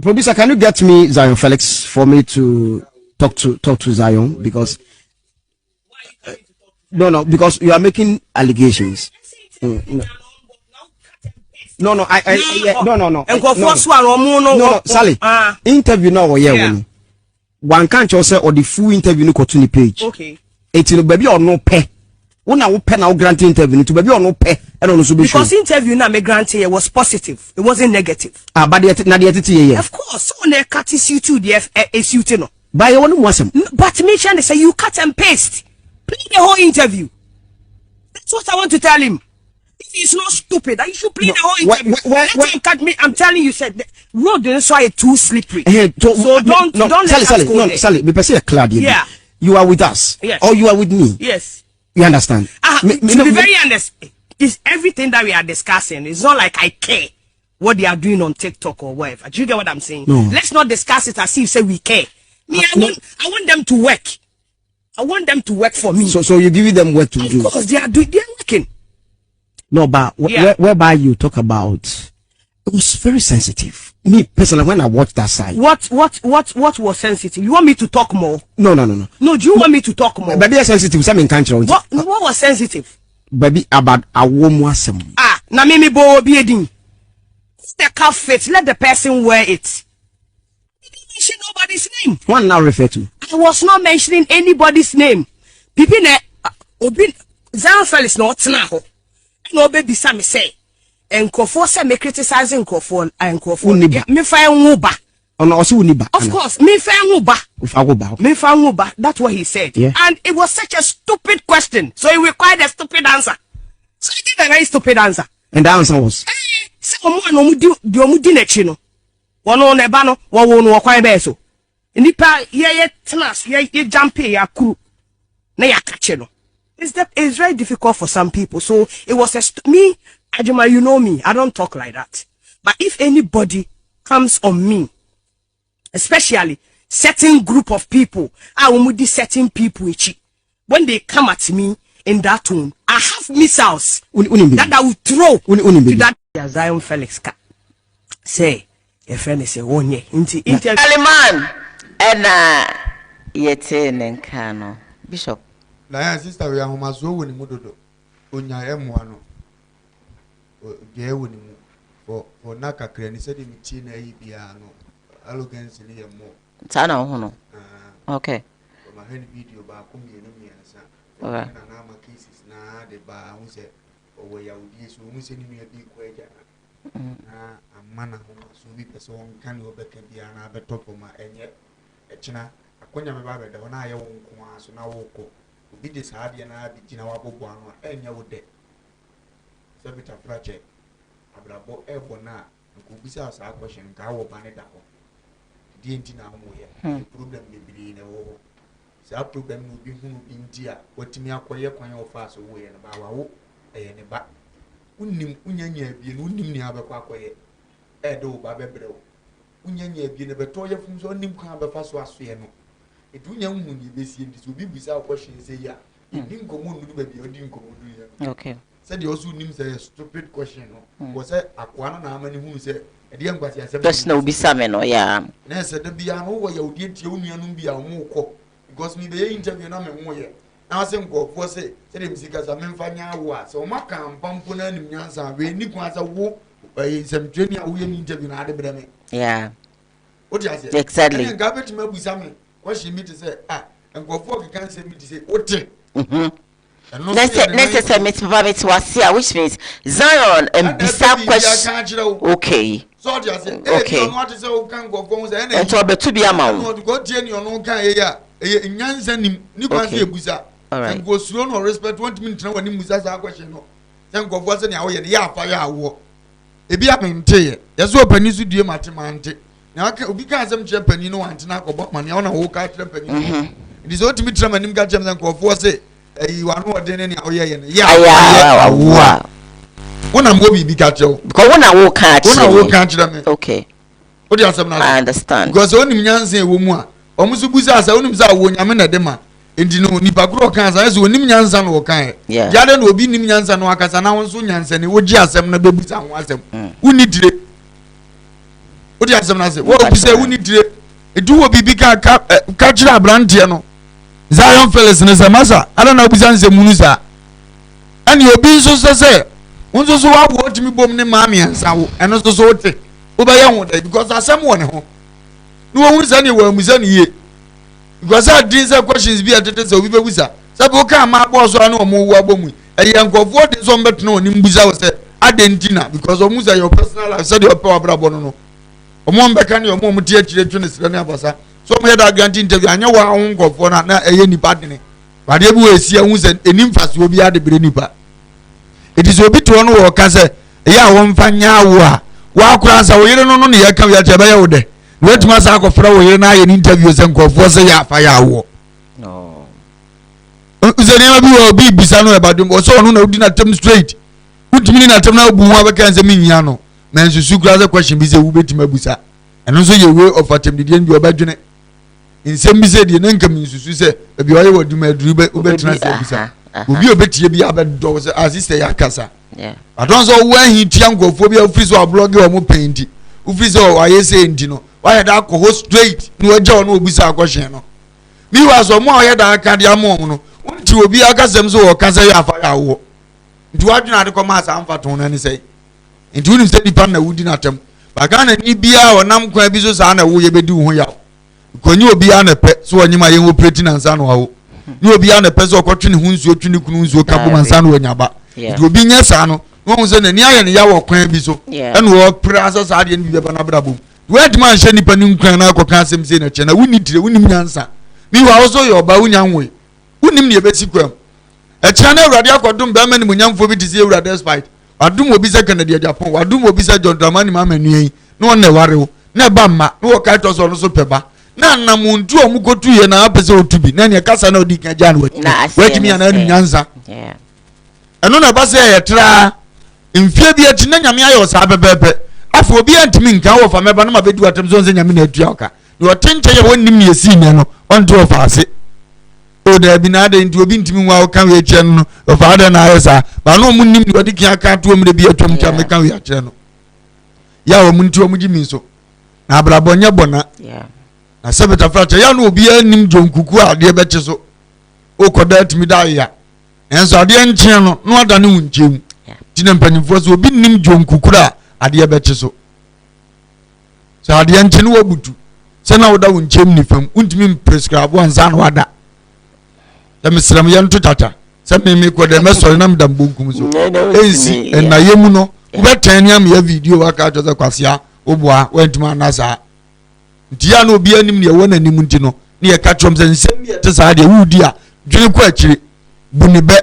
Producer, can you get me Zion Felix for me to talk to Zion because no, because you are making allegations. No, Sally. Interview now, yeah. One can't just say or the full interview no continue page. Okay. It's no baby or no pay. Una wo pay now grant interview to baby or no pay. I don't know so be sure. Because interview na me grant here was positive. It wasn't negative. But the of course, so na cut you to the SUT no. By you want wasem. But me trying to say you cut and paste. Play the whole interview. That's what I want to tell him. If he's not stupid, you should play the whole interview. Let him cut me. I'm telling you, said the road is why it's too slippery. So don't let Sally, be person clear. Yeah. You are with us. Yes. Or you are with me. Yes. You understand? To be very honest, is everything that we are discussing. It's not like I care what they are doing on TikTok or whatever. Do you get what I'm saying? No. Let's not discuss it as if say we care. Me, I want them to work. I want them to work for me. So you give them work to do. Because they are working. No, but whereby you talk about, it was very sensitive. Me personally, when I watched that side. What was sensitive? You want me to talk more? No. No, do you want me to talk more? Baby, sensitive. Something can't change. What was sensitive? Baby, about a woman. Na mimi bo obi edin. The calf fit. Let the person wear it. You didn't mention nobody's name. One now refer to. I was not mentioning anybody's name. People ne obi Zion Felix not now. No baby Sammy say. Enkofo say me criticizing Enkofo me fa enwuba. Of course, me fa enwuba. Me fa enwuba. That's what he said. Yeah. And it was such a stupid question. So it required a stupid answer. So he gave a very stupid answer. And the answer was? Someone no di nechi no. Wono neba no, wo no kwan be so. Nipa ye tenas, ye jump ya kuru. Na ya kache no. It's very difficult for some people. So it was me, Ajima, you know me. I don't talk like that. But if anybody comes on me, especially certain group of people, I will move certain people when they come at me in that tone, I have missiles that I will throw to that Zion Felix car. Say, your friend is a 1 year into Aliman and yet Kano Bishop. Lion sister, we are almost so winning Mudodo. Unya M1 Gay for Naka Crane said in China piano. Arrogance in here more. Tana Hono. Okay. My hand video about Kumi and San. Okay. Nama cases na the bar who said, or where you would use who send me a big question. A man so we person can you back and be another top of my and yet a china. A quenya baby, the one I won't come so now walk. Be this hard and I be Gina Wabuano and you would dead. Sabita project. Abrabo Ebona, and could be asked a question, Gawo Baneda. The problem may be in a war. So, problem will be who in dear, what me acquire coin of fast away and about a back. Unim Unyanya be Unim Abaquaque, Edo Babebro. Unyanya be never toy from so nim crab of Fasuano. It will young moon be seen this will be without question, say, ya. It didn't come on with baby or didn't come on. Okay. Said the also names a stupid question. Was it Aquana Namani who said, Just no be salmon or yeah. Nessa the piano where you did you be a more because me the interview no more yet. Now some go for say him because I mean fanya wa so maka pampuna ni nyansa we ni kwanza wo some training we interview na de breme. Yeah. What you say? Exactly. And gabet me busame. What she me to say and go for can say me to say ote. Next which means Zion and Bisa question. Okay. So just say, okay. What is all can go for and to be a man. Go to any on can in Yansan, Nicosia Busa. And go slow or respect 20 minutes when you ask a question. Then go for any hour, yeah, fire war. A be up in tea. There's open you to do mathematics. Now, because I'm Japan, you know, and knock about money on a walk out. It is ultimate time and got James and go for say. You are not any yeah. When I'm going to be catch you. Because when I walk catch them. Okay. What do you say? I understand. Because only Nyanse woman. Almost Buza, I only saw one Yamena Dema. And you know, Nipagro can't as when Nimyansan or kind. Yeah. Jaden will be Nimyansan or Casana soon Yansen. Would just have no babies and was them. Who need it? What do you say? What you say? Who need it? It will be big catch a brandiano. Zion Felix and Samasa, I don't know Bizanse Munusa. And you're being so say, one so I watch me bomb the mammy and so and also so Ubayam because I someone home. No one is anywhere, Mizani. Because I didn't say questions be at the so we were Saboka, my boss, I know more wabumi. A young of what is on but no Nimbuza said, I didn't dinner because of Musa your personal life said your power brabono. A mom back on your mom, dear children, so me that grant interview anya wa won go for na eye nipa dene ba de bu esi ehun se enimfas obi ade bre nipa it is obi to no wo ka se ya won fanya wo a wa kura sa wo yire no ne ya ka ya che ba ya wo de wetima sa akofra wo yire na ye interview se nko for se ya fa ya wo no uzeni ma bi wo bi bisa no e ba dum so no na udi na tem straight utimi na tem na obu ho abeka se minya no men susu kura se question bi se wo betima busa eno so ye way of atem de bi obadwene in some be said, the income is to say, if you are to my dribble, obi obetie bi abedo say asiste yakasa yeah I don't know when he tiangophobia office or blog or mo painti office or why say ndi no why that go straight no eja no obisa question no mi was o mo ya da aka dia mo no unti obi akasem so o kasa ya afa ya wo nti wadwena ade ko ma asa amfa ton na ni say nti unim say dipa na wudi na tem baka na ni bia o nam kwa bi so sa na wo ye bedi wo ya konyi obi anepe so onyima ye operate na nsa no hawo ni obi anepe so okotwe ne hunsuo twe ne kunu nsuo ka bo nsa no onyaba nti obi nya sa no won se na ni aye ne ya wo kwan bi so ene wo prasa sa ade ne bi be na brabo word man hye nipa ni nkwan na akoka asem se na che na wuni dire wuni nyansa mi wa so ye oba wunya nwe wunim ne ebesi kwam e che na awurade akodum be ma ni munyamfo bi tise awurade despite wadum obi se Canada Japan wadum obi se John Dramani ma manuyi no ne warewo na ba ma no wo kai to so no so peba na na muntu omukotu ye na apese otubi na ne kasa na odi kan jan wati mi na nyanza eno na ba se ye tra mfie bi ati na nyame ayo sa bebebe afọ obi antimi nka wo fa meba na ma bedu atem so nse nyame na atua oka na otenche ye wonnim ne esi ne no onto ofa ase o da bi na de nti obi ntimi nwa oka we eche no ofa ada na ayesa ba no mu nnim ne odi kia ka to mu de bi atwam ka me ka we ache no ya o mu nti o mu gi mi so na abrabo nya bona na sebeta fracha ya no obi anim jonkuku ade be che so o koda atimi da ya enso ade enche no no ada ne wunchem tina mpanyimfo so obi nim jonkukura ade be che so ade enche no wabutu se na woda wunchem ni fam untimi prescribe anza na wada ya misram ya nto tata se me koda me so na mdam bonkum so ensi na yemu no ubetan am ya video waka joza kwasia oboa wentuma nasa ntia no obi anim ne wona anim nti no ne ye ka trom se nsem ye te sa de wudi a dwene kwa akire buni be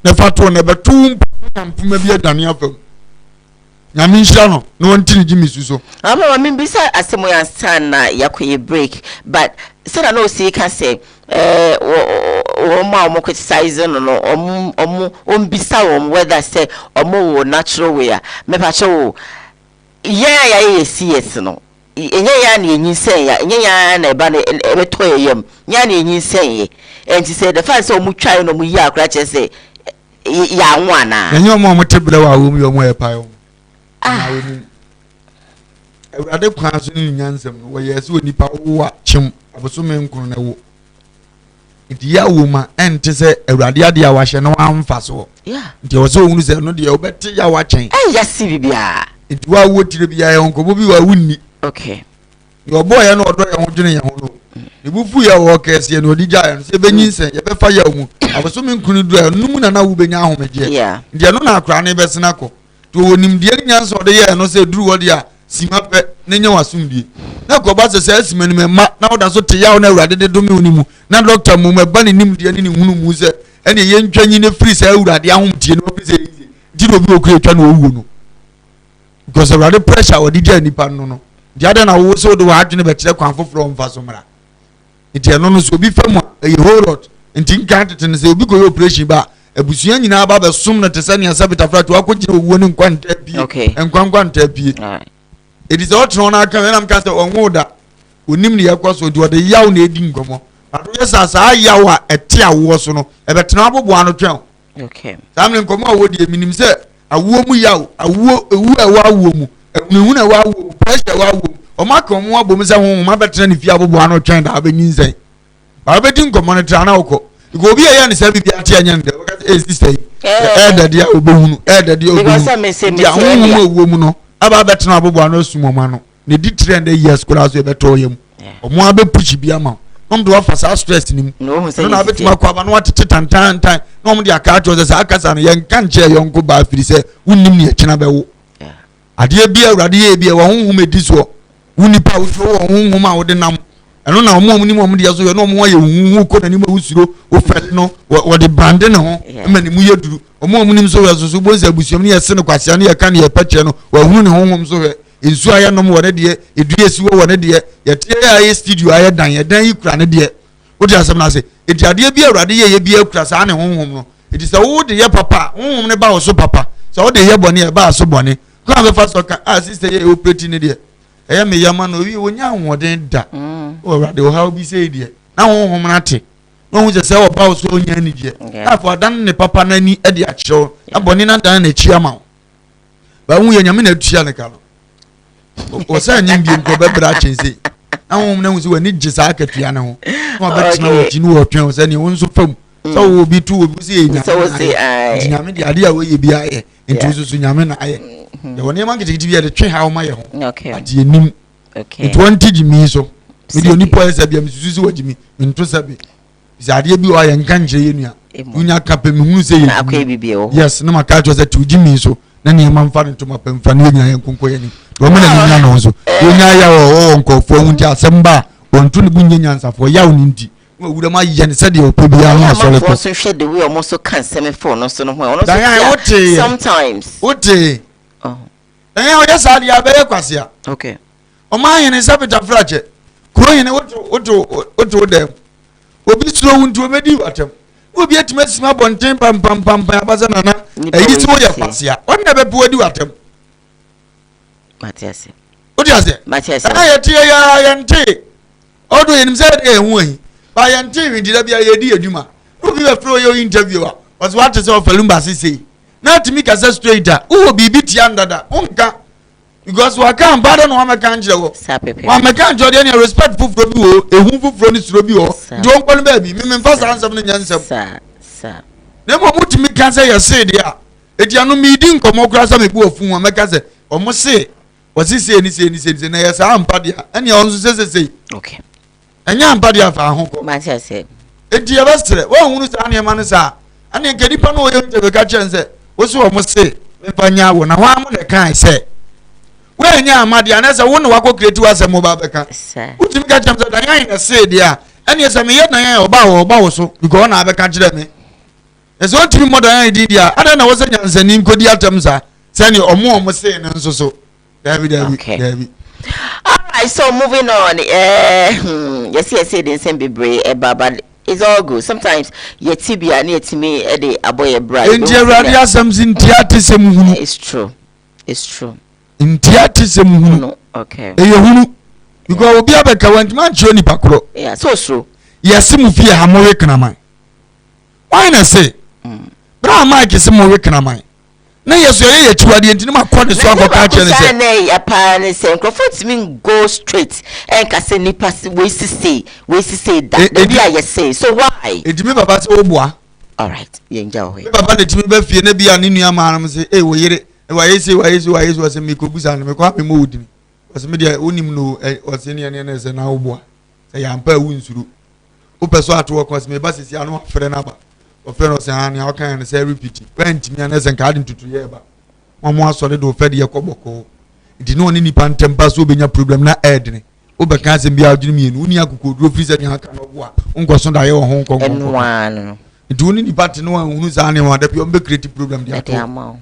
na fato na betum mpuma bi adane afam nyame nhira no no wonti gimi suso ama mami bisa asemo ya sana yakoye break but say no see ka say o ma mo criticize no bisa whether say wo natural way me pa che wo ya CS no enye ya na enyin ya enye ya na eba na ebeto yem ya na enyin ye enti say the fact say o mu twa no mu yi akra che say ya nwa na enye mo tebele wa wo mu yo mo e pa yo ade kwa so ni nyansem no wo yes wo nipa wo a chim aboso me nkuru na wo enti ya wo ma enti say awurade ade a wahye no amfa so enti wo so wonu say no de obete ya wa chen ya si bibia enti wa wo tire bia ya onko bi wa wunni okay your boy ya no odo ya ho dwene ya ho no ebufu ya wo kese no digya ya no se benyinsen ye be fa ya mu aboso me nkuru du ya numu na wo benya ahomeje enti no na akra na besena ko to wonim die nyanso de ye no se duru wo dia sima pe ne nya wasumdie na ko ba se asima ni ma na woda so te yawo na awurade de do me onimu na doctor mu me ba ne nim die ne hunu mu se ene ye ntwanyi ne free se awurade ahomtie no bi se di no bi okure twa no owu no because awurade pressure wo di dia nipa no dia da na wo so do wa adwene be kire kwan foforo mfa so mra enti eno no so bi famu e horot enti nkantete ne se obi ko operation ba ebusuan nyina ba be sum na tesani asabita frat wa ko gire owu ne nkwanta bi enkwanta bi it is all thrown out when I'm cast on woda onim ne yakwaso di ode yaw na edi ngomo ado yesa yawa ete awo so no e betena abobo ano twen okay samle nkomo awodi eminim se awo mu yaw awo ewu awo awo mu ehunu na awo pressure awo o maka mo abom se ho ma betena ne fi abobo ano twen da abenyinsen ba beti nkomo ne tra na woko iko obi ya ne se bibia ate anya nde sister daddy a obohunu daddy obohunu ya ho owo mu no aba betena abobo ano sumomo ano ne di 300 years kura so beto yem omo abe push bia ma do offer stress nim no na betima kwa ba no atete tantan no mo de aka acho se akasa no yen kan che yonko ba firi se unnim ne akina bewo ade bia awurade ye bia wo honhom edi so unipa wo so wo honhom a wo de nam eno na omo nim omo de yaso yo no omo ye hunhu ko na nim awusuro wo fel no wo de brand ne ho ma ni mu yeduru omo nim so yo so bonza abusuam ne yese ne kwase ne ye kan ye pache no wo hunu ne honhom so we ensu aya no mo wone de eduesi wo wone de ye tie ya studio aya dan ye dan yikura ne de wo de asem na se ediade bi awurade ye bi akura sa ne honhom no edi se wo de ye papa honhom ne ba wo so papa so wo de ye bone ye ba so bone ko be fa so ka sister ye operate ne de eye me yama no wi wonya ahoden da o awurade wo ha bi se de na honhom na te no hu se wo ba wo so onya ni de afọ dan ne papa na ni e de a kiro abone na dan na chi ama ba hu ye nyame na atua ne ka no o sa nyi bi nko be bra chense ahom na hu se wani gisa akatua ne ho no ba tena wo ti no wo twen se ne wo nso fam so wo bi tu wo bi se nya so wo se ai nyame de ade a wo ye bi aye enti so nyame na aye de woni ma gidigidi bi de twen ha wo ma ye ho ade enim okay 20 gimi so mi de oni po se bia mi susu wo gimi nto sabe ade bi wa ye nkan kire ye nua unya kape mi hu se ye akwa bibie wo yes na maka cho se tu gimi so na ne ma mfa ntoma pemfa ne nya ye nkonko ye ni wo me na nya no so onya ya wo nkofo hu nti asemba wontu ne bunye nyansafo ya wo nti wura ma ye ne se de opo bia ho asole ko so hwe de we omo so kan seme for no so no ho no so sometimes wote o ya sa dia be kwase a okay o ma ye ne sabita frache kuro ye ne woto dem obi suro wuntu obedi watem obi atima sima bonten pam abaza nana eyi so ye kwase a wonna be pe wadi watem Matias. What do you say? Matias. I tear ya yante. Odo him said way. By yante we did be a idea duma. Who be a pro your interviewer was what is of Lumba say. Not to make us a straighter. Who be beat yonder that unka. Because we can't pardon one mekanjo. One mekanjo any respectful from you, a who from this robio. Don't call baby. Me first answer me answer. Sir. Nemo muti mi kan say you say there. Eti anu mi din komo kra so me bu ofun wa meka say omo say wasi say ni na yes ampa dia. Ene on so say. Okay. Enya ampa dia fa ho ko. Ma say. Eti ya bastre. Wa hunu sa ne ma no sa. Ane nke dipa no yo nte be ka chen say. Wo so omo say me fa nya wo na wa mo de kan say. We nya amade anasa wo no wako create wa say mo ba be ka. Sir. Utimi ka chen say da yan na say dia. Ene say me ye na yan oba wo so because na be ka kire me. It's what you mother idea. I don't know what's the name could you tell me, sir? Send you or more saying and so. David. Alright, so moving on. Yes, didn't send be brave, but it's all good. Sometimes your tibia near to me, Eddie, a boy, a bride. In Gerardia, something theatism. It's true. In theatism, no, okay. You go be a better when man Johnny Pacro. Yeah, so true. Yes, Simufia Hamorican. Why not say? Brown Mike is more wicked on mine. No, yes, you're to the intimate corner. So I'm catching a pan and say, Crawford's mean go straight and Cassini pass ways to say that. The say, so why? It's me about Oboa. All right, you enjoy. Papa, the Timmy Buffy and be an Indian man. Say, hey, we hear it. Why is was a Mikobus and Mikopi mood? Was media only no was any and Oboa. Say, I'm per wounds through. Upper to work was me, but it's your friend. Ofero se han ya kan say repeat pent me na se kan ade tutu ye ba omo asore do fede ye koboko di no ni nipa ntempa so obenya problem na edne obeka se bia adwene mienu uni akokoduro free se nya kan obo a unkoso da ye wo ho nkonko enwan di uni ni party no hunu sa ne wa da bi o be create problem dia to.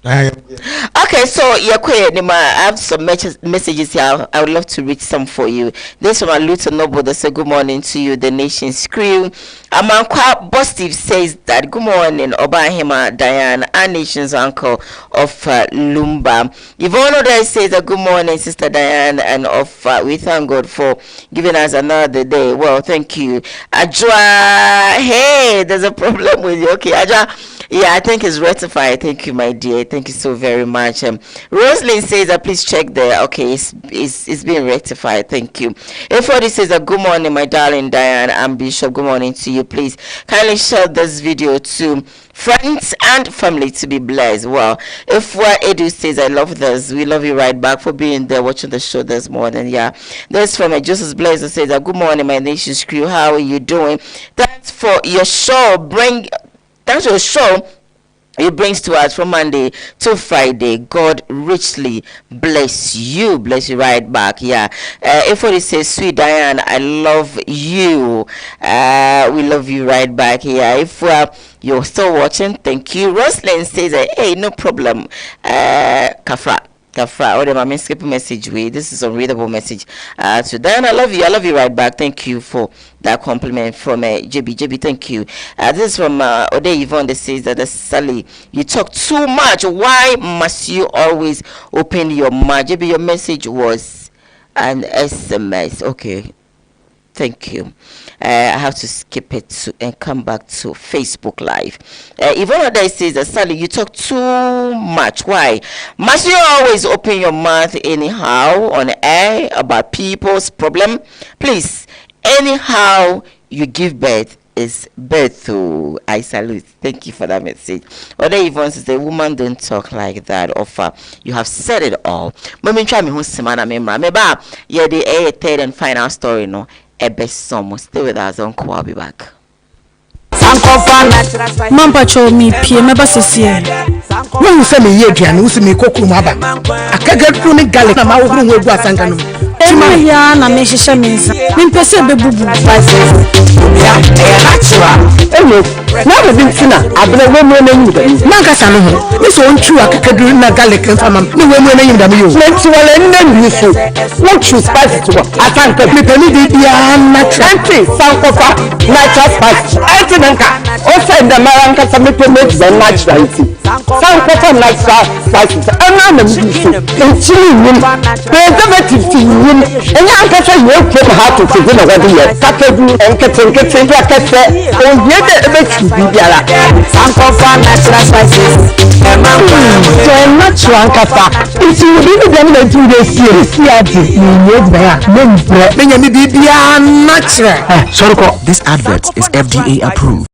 Okay, so I have some messages here. I would love to read some for you. This from Aluto Noble. They say good morning to you, the nation's crew. Amankwa Bostive says that good morning, Obahima Diane, our nation's uncle of Lumba. Yvonne Oda says that good morning, Sister Diane, and we thank God for giving us another day. Well, thank you. Ajwa, hey, there's a problem with you. Okay, Ajwa. Yeah, I think it's rectified. Thank you, my dear. Thank you so very much. Roslyn says that please check there. Okay, it's being rectified. Thank you. Efodi says that good morning, my darling Diane and Bishop. Good morning to you. Please kindly share this video to friends and family to be blessed. Well, if what Edu says, I love this. We love you right back for being there watching the show this morning. Yeah, there's from a Joseph Blazer says that good morning, my nation's crew. How are you doing? Thanks for your show. Thanks for your show. It brings to us from Monday to Friday. God richly bless you. Bless you right back. Yeah. If what it says, sweet Diane, I love you. We love you right back. Yeah. If you're still watching, thank you. Roslyn says, hey, no problem. Kafra, or the skip message way. This is a readable message. So Diane, I love you right back. Thank you for that compliment from JB. Thank you. This is from Ode Yvonne that says that Sally, you talk too much. Why must you always open your mouth? JB, your message was an SMS. Okay. Thank you. I have to skip it and come back to Facebook Live. Yvonne Ode says that Sally, you talk too much. Why must you always open your mouth anyhow on air about people's problem? Please. Anyhow you give birth is birth to. I salute. Thank you for that message. Other Yvonne says the woman don't talk like that. Offer you have said it all. Moment try me who semana member. Meba yeah the third and final story no. Best song. Stay with us on I'll be back. Mampa cho mi pie meba sesie. Wo se me ye aduane wo se me kokuru maba. Akaga duro ne garlic na ma wo huru egu asanga no. tuma ya na me hyehyɛ me nsa me mpɛsɛ bebubu ya natural na ba bin tina abena wemu na nyi da man ka sanu ho me so ontru akakaduru na garlic mfama ne wemu na nyi da me yo menti wala nna nyi so what you spice to atanka me pemi de dia natural country sankofa natural spice enti nanka o say da maranka sa me pemi de natural enti sankofa natural spice ana na mi so enti ni preservative ti ni enya anka say you put how to say na wadi ye kakadu enkete ya kete o ye de ebe bibiara sankofa natural spices so natural kafa iti wudi dem na tu de sie adi ni ye gba ya membre menya mi bibia natural Soroko, this advert is FDA approved.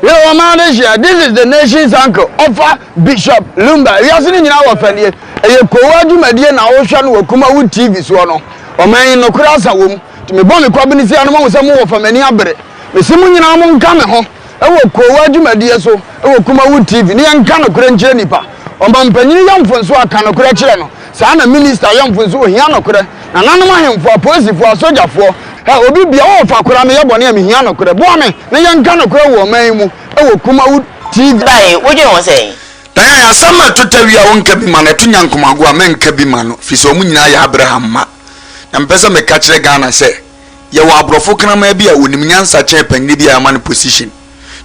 Yo, Manager, this is the nation's uncle, Offa Bishop Lumba. We are sitting in our family. A Koowaa Show na Ocean wo KUMAWOOD TV so no. O man no kura sa wom. To me bon me kwabini si anu mo se mo wo fa mani abere. Me simu nyina mo nka me ho. E wo Koowaa Show so, e wo KUMAWOOD TV. Ni nka no kura nkyere nipa. O ma mpanyini yamfonso aka no kura kyere no. Sa na minister yamfonso o hia no kura. Na nanom ahemfo apolisifoɔ asogyafoɔ ha obi bia wo fa kora me yebɔ ne me hia no kora boa me ne yɛnka no kora wɔ man mu e wɔ KUMAWOOD TV dai wodwe won sɛ dan ya sama totawia wonka bi ma na to nyankomago a menka bi ma no fi so mu nyina ya Abraham ma na mpesa me ka kyerɛ Ghana sɛ ye wɔ abrofo krama bi a onim nyansa kyɛn panni bi a ma no position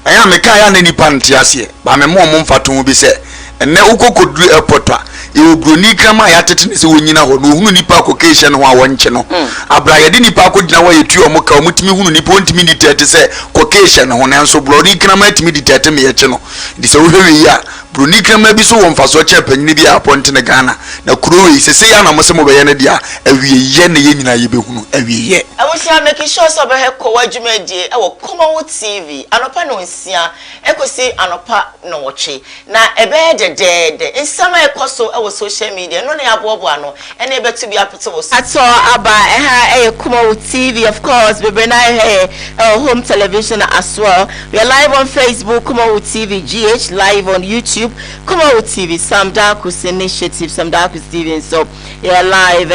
dan ya me ka ya na nipa nte ase ba me mo mfato bi sɛ enne ukokoduru airport a ye broni krama ya tete ne se wonyina ho no hunu nipa kokehye no ho a wonche no abra ye de nipa akogina wa yetu o muka omutimi hunu nipa ontimi ditete se kokehye no ho nanso broni krama timi ditete me ye che no di se wo hwe ya broni krama bi so won faso che panyini bi aponte ne Ghana na kuro yi sese ya na mo se mo be ye ne dia awie ye ne ye nyina ye be hunu awie ye awusia make sure so be he Koowaa Dwumadie e wo KUMAWOOD TV anopa no nsia ekosi anopa no woche na ebe de nsama ekoso e wo social media no ne abobo ano e na ebetu bi apete wo ato aba e KUMAWOOD TV of course we bring home television as well. We are live on Facebook KUMAWOOD TV GH, live on YouTube KUMAWOOD TV Sam Darkus initiative Sam Darkus TV. So you are live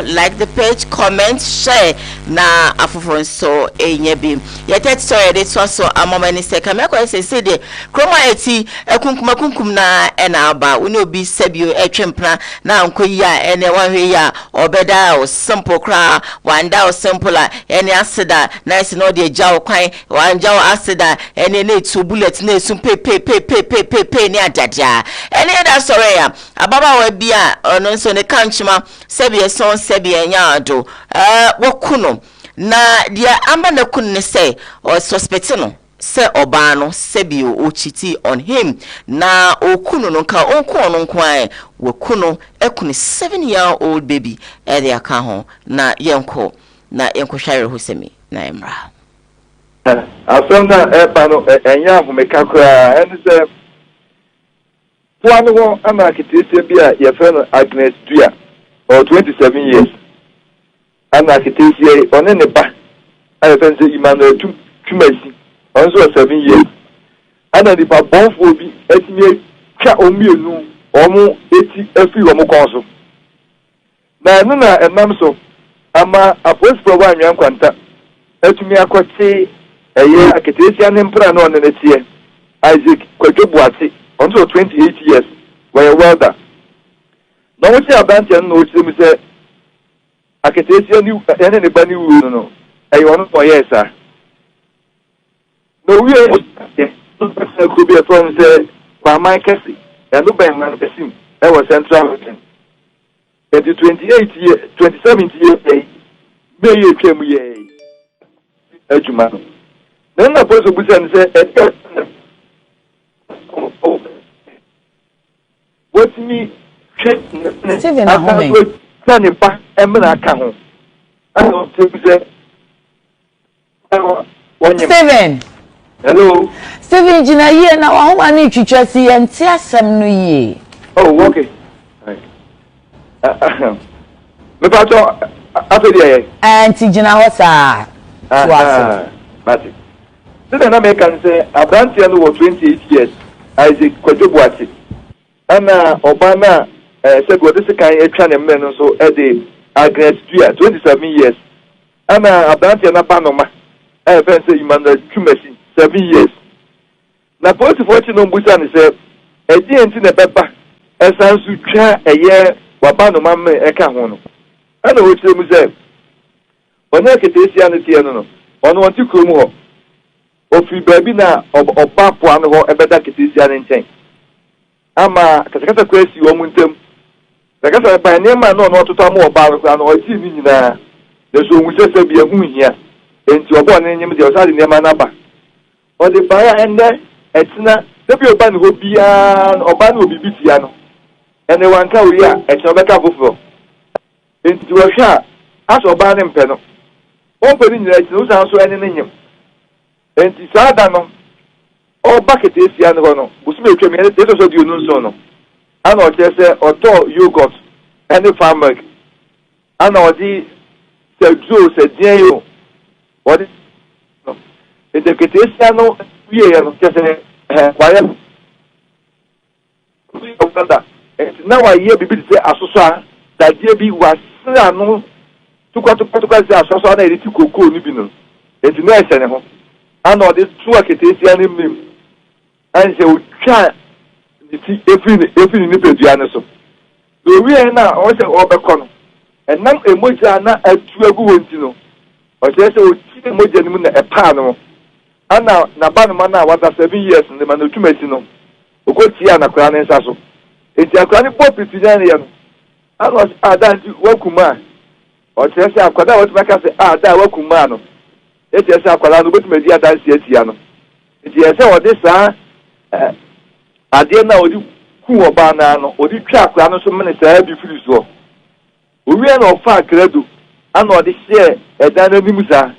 like the page, comment, share na afoforo so enyebi ye tet story de so amama ni se kameko say de kroma eti kunkum na na aba uni obi sabio etwempna na ankoyi a ene wanhwe ya obeda o simple kra wanda o simple a ene asida na ese no de jawo kwan wanja o asida ene na etu bullet na esu pe ni adadia ene da story ya ababa wa bia ono nso ne kanchima sabie son sabie nyaado wokuno na dia amba na kun ne say or suspect no say obano sebio ochiti on him na okuno no ka onko no nkwan wokuno ekuni 7-year-old baby e de aka ho na yenko hware ho semi na emra asonga pano enya ahumeka kra ene se tuane won ama kitese bia ye fe no Agnes Dua or 27 years ana kitese one ne ba ana fe se Emmanuel Tumasi also 7 years ana di pa bonfo bi etime twa omienu omo eti afi omo konso na no na enam so ama apost program anwan kwanta etumi akote eye aketesi anempra no ne netie Isaac Kwadwobuate until 28 years were a welder no what you about no we say aketesi ani ene ne bani wu no e won for yes sir no we could be a friend say kwa my kesi and no ben man pesim e was central African 28 years 27 years me ye twem ye ejuma no then na post obusan say what me Steven Ahome Sanipa emna aka ho ano say Steven hello Steven jina ye na wa homa ni twitwa si ente asem no ye oh okay me pato afedi ye anti jina ho sa but then na make can say abrantia no 28 years Isaac Kwadwobuate ana obana said what this kind of trying men so at the Agnes 27 years. Ana abanti na panoma. Even say you man 7 years. Na police fortune no busa ni say e di enti na beba esan su twa eye wabanoma me e ka ho no. Ana wo kire mu say ona ketesi anu tie no. Ono wanti krom ho. Ofi baabi na oba po anu ho ebeda ketesi anu nchen. Ama katakata kwesi wo mu ntem. Katakata pa nema no no ototo amu oba anu anu o ti ni nyina. Deso mu sese bi ehu hia. Enti obo na nyim de o sa de nema na ba. O de ba ende etina debi oba ni ho bia oba na obibi tia no. Ene wanka ori a etina obeka foforo. Enti wo hwa aso oba ne mpe no. O pe ni nyina etina o san so ene ne nyim. Enti sada no oba ketesi anu no. Busume etwa me de so di onu nso no. Ana o chese oto yogurt ene farm milk. Ana o di Joe said, "Dear you, what is the Kittiano? We are just quiet. Now I hear people say, Asosa, that dear be was no to go to Asosa and to cocoa Nibino. It's nice anyhow. I know this true Kittisian in him. And they would try every nipple Giannis. We are now also overcome. And now a moja na a tuagu or just a moja a pano. And now Nabanamana was 7 years in the Manutumetino. Okotiana Crown and Sasso. It's a chronic pop Italian. I was Wakuma. Or just a Quada was like I say, Wakumano. It is a Qualano with Media Danciano. It is all this, I didn't know who banana or the track ran so many times before. We are not far credo, and not this year, a dynamimusa.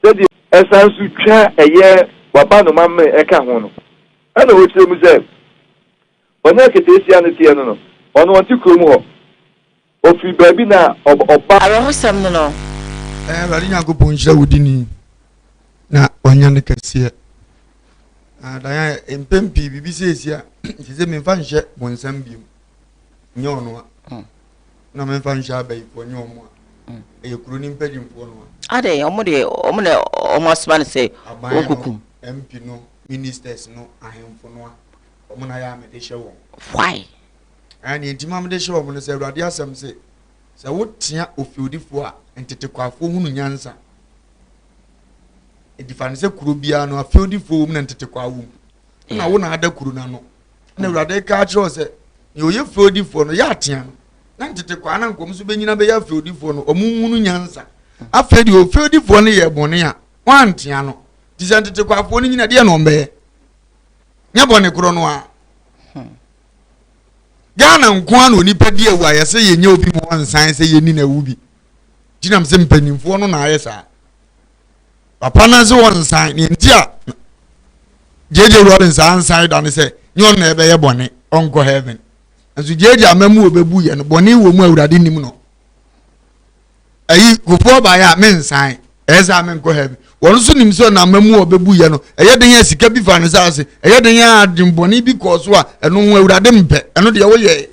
Said the essence to try a year, Wabano Mamma Ekahono. I know which you say. On a Kittiano, on what you come of free baby now, or some no. Radina go punch within na Wanyana Cassia. Diana in Pempi, BBC here, she said me fan shed one sambium. No. Na me fan shabe for no more. E krunim pedin for no. Ade almost man say okukum. MP no, ministers no, ahemfo no. Omo na ya me de hye wo. Why? And intima me de hye wo no say Awurade asem say say wotia ofiodifo a entetekwafo hunu nyansa. E difane say kuro bia no afiodifo mu na entetekwawo. Na wo na ada kuro na no. Na Awurade ka kire say ye oye fiodifo no ya atia no. Na ntete kwa na nkom so benyina be ya fiodifo no omunhunu nyansa afedi o fiodifo no ye bone a wantia no ti se ntete kwa afo no nyina de no mbe nya bone kro no a Ghana nko na onipa di awu ayese ye nya obi mo wansan se ye ni na wubi jinam se mpanimfo no na ayesa papa na se wansan ni ntia jeje ro nsan san da ne se nyon na ebe ye bone onko heaven. As you judge a memu obebu ye no boni wo mu Awurade nim no ayi gofo ba ya men san eza men ko heaven won so nim so na memu obebu ye no eye den ya sika bi fa no sase eye den ya adin boni bi ko so a eno ho Awurade mpe eno de wo ye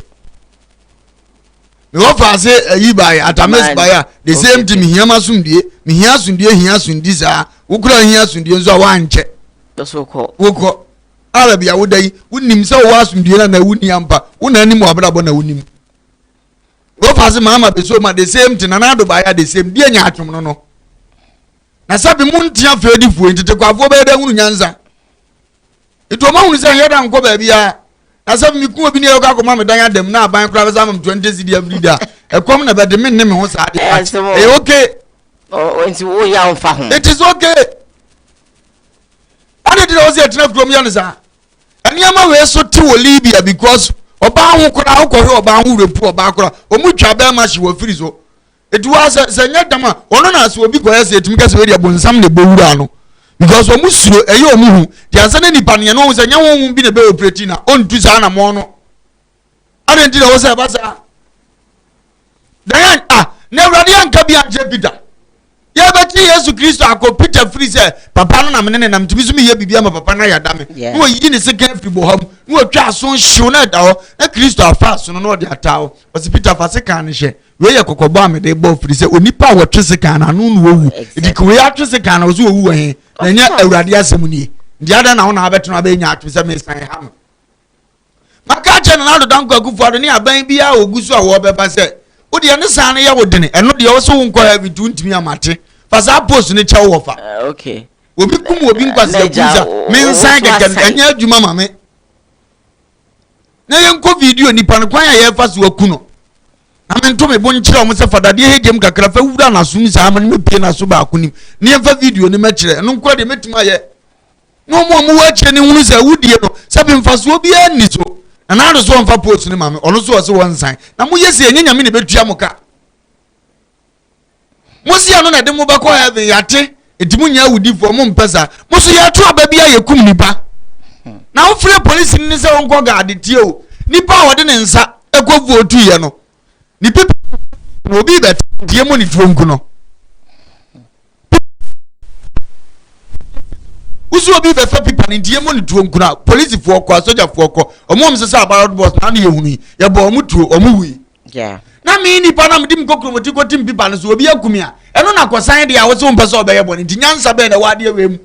me wo fa se ayi ba ya atames ba ya the same thing hia masundie me hia sundi sa wo kura hia sundie nso a wa nche so ko wo Arabia wodai wunim se wo asundie na wuni ampa wona nim wabrabo na wunim wo fase mama beso ma the same thing na do ba ya the same die nya atwom no na sabi muntia fedifu entete kwafo be da hunu nyanza eto ma hunu se yeda nko ba bia na sabi mi ku obi ne yoka ko ma me dan adam na aban kra be sam 20 cedi everyday ekom na be de me ho sa de okay enti wo ya onfa ho it is okay ade de o se etina krom ya nza Anyama we so ti wo Libya because oba hu kora akọhwe oba hu repu oba kora omutwa ba ma hye wo firi so etuwa se nya dama ono na so obi koya se etimi kase we dia bonsam ne bowura no because omusuro eye omuhu ti ansa na nipa ne no se nya won bi ne be operate na ontu sa na mo no ade ndi na wo se ba sa dan na Awurade anka bi anje bida ye be ti Yesu Kristo akọ Peter free say papa no na me ne nam timi so me ye bibia ma papa na ya da me no yi ne second free bo ham no atwa aso hyew na da ho na Kristo afa so no de atawo o se Peter fa se kan ne hye we ye kokọbọ amede bo free say onipa wo twese kan na no no wu edike we atwese kan na wo so wu he na nya awurade asem nie ndi ada na ho na abetno abenya atwese me san ha maka che na do danko akufo ado ne aban bia ogusu a wo beba say o de ne san ne ye wodene eno de wo so wo nkọ ha bi tuntimi amate fasa post ne che wo fa okay obi kum obi nkwase akuza me nsan keke anya adwuma mame na ye nko video nipa no kwan ya ye fa so akuno na me nto me bo nkyere o mo se fada de hegem kakra fa wura na so mi sa ma me pie na so ba akunim ne ye fa video ne ma kyere no nkọ de metima ye no mo wa kyere ne hunu se wudie no se be mfa so obi ani so na na so mfa post ne mame ono so se won nsan na mo yesi enyanya me ne betua mo ka mo si ano na de mo ba ko heaven yate etimu nya wudi fo mo mpesa mo so ya to aba bia yekum nipa na wo free police ni se won ko guard tie o nipa wo de ne nsa ekọ vote ye no ni pipa no obi bet die mo ni tuonku no usu obi be fa pipa ni die mo ni tuonku na police fo ko soldier fo ko omo mse se about boss na ye hunu ye bo omo tuo omo wi yeah na me ni pa na me dim kokro moti ko tim pipa no so obi akumia eno na kosan de a wo so mpesa obeye bo ni nyansa be na wade wem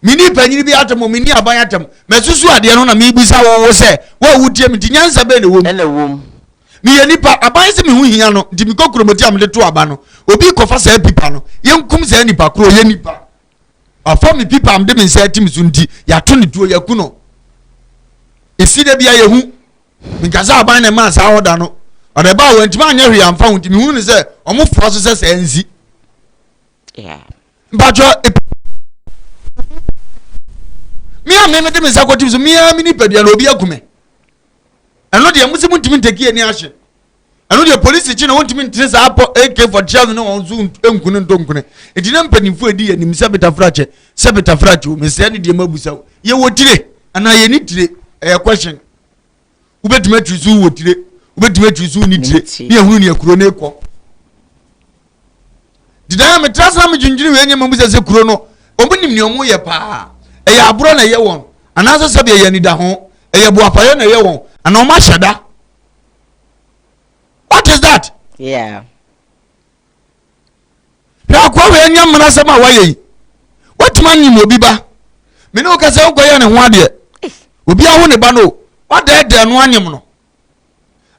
mini panyini bi atamo mini aban atam mesusu ade no na me ibisa wo se wo wutie me nyansa be na wom ena wom mi ye nipa aban se me hu hia no ndi mi kokro moti am de to aba no obi kofa sa pipa no yenkum sa nipa kro ye nipa afa mi pipa am de me sa tim so ndi ya to ne tuo yaku no esi de bia ye hu minkaza aban na ma sa oda no ode ba wo ntima anya hwe amfa hu mi hu ni se omo fo so se enzi yeah mbajo mi a me de me sa kwoti so mi a mi ni pedia na obi akume eno de amusi mutimi nteki ani ahye eno de police chi na wontimi ntire sa apo AK47 no won zu enkunu ntonkune edina mpanimfo edi anim sebeta frache o me se ne de mabusa ye wotire ana ye ni tire question ubetime tuzu wotire ubetime tuzu ni tire ni ehunu ni akuro na ekọ dida me trasa me junjiri we nyema musa se kuro no omunim ni omu ye pa ya aburo na ye won anazo sabe ye ni da ho ye boapayo na ye won ana o ma hyada what is that yeah na kwa we nyam na sama waye what man ni obi ba me no ka se o koye ne ho ade obi aho ne ba no wada de no anyem no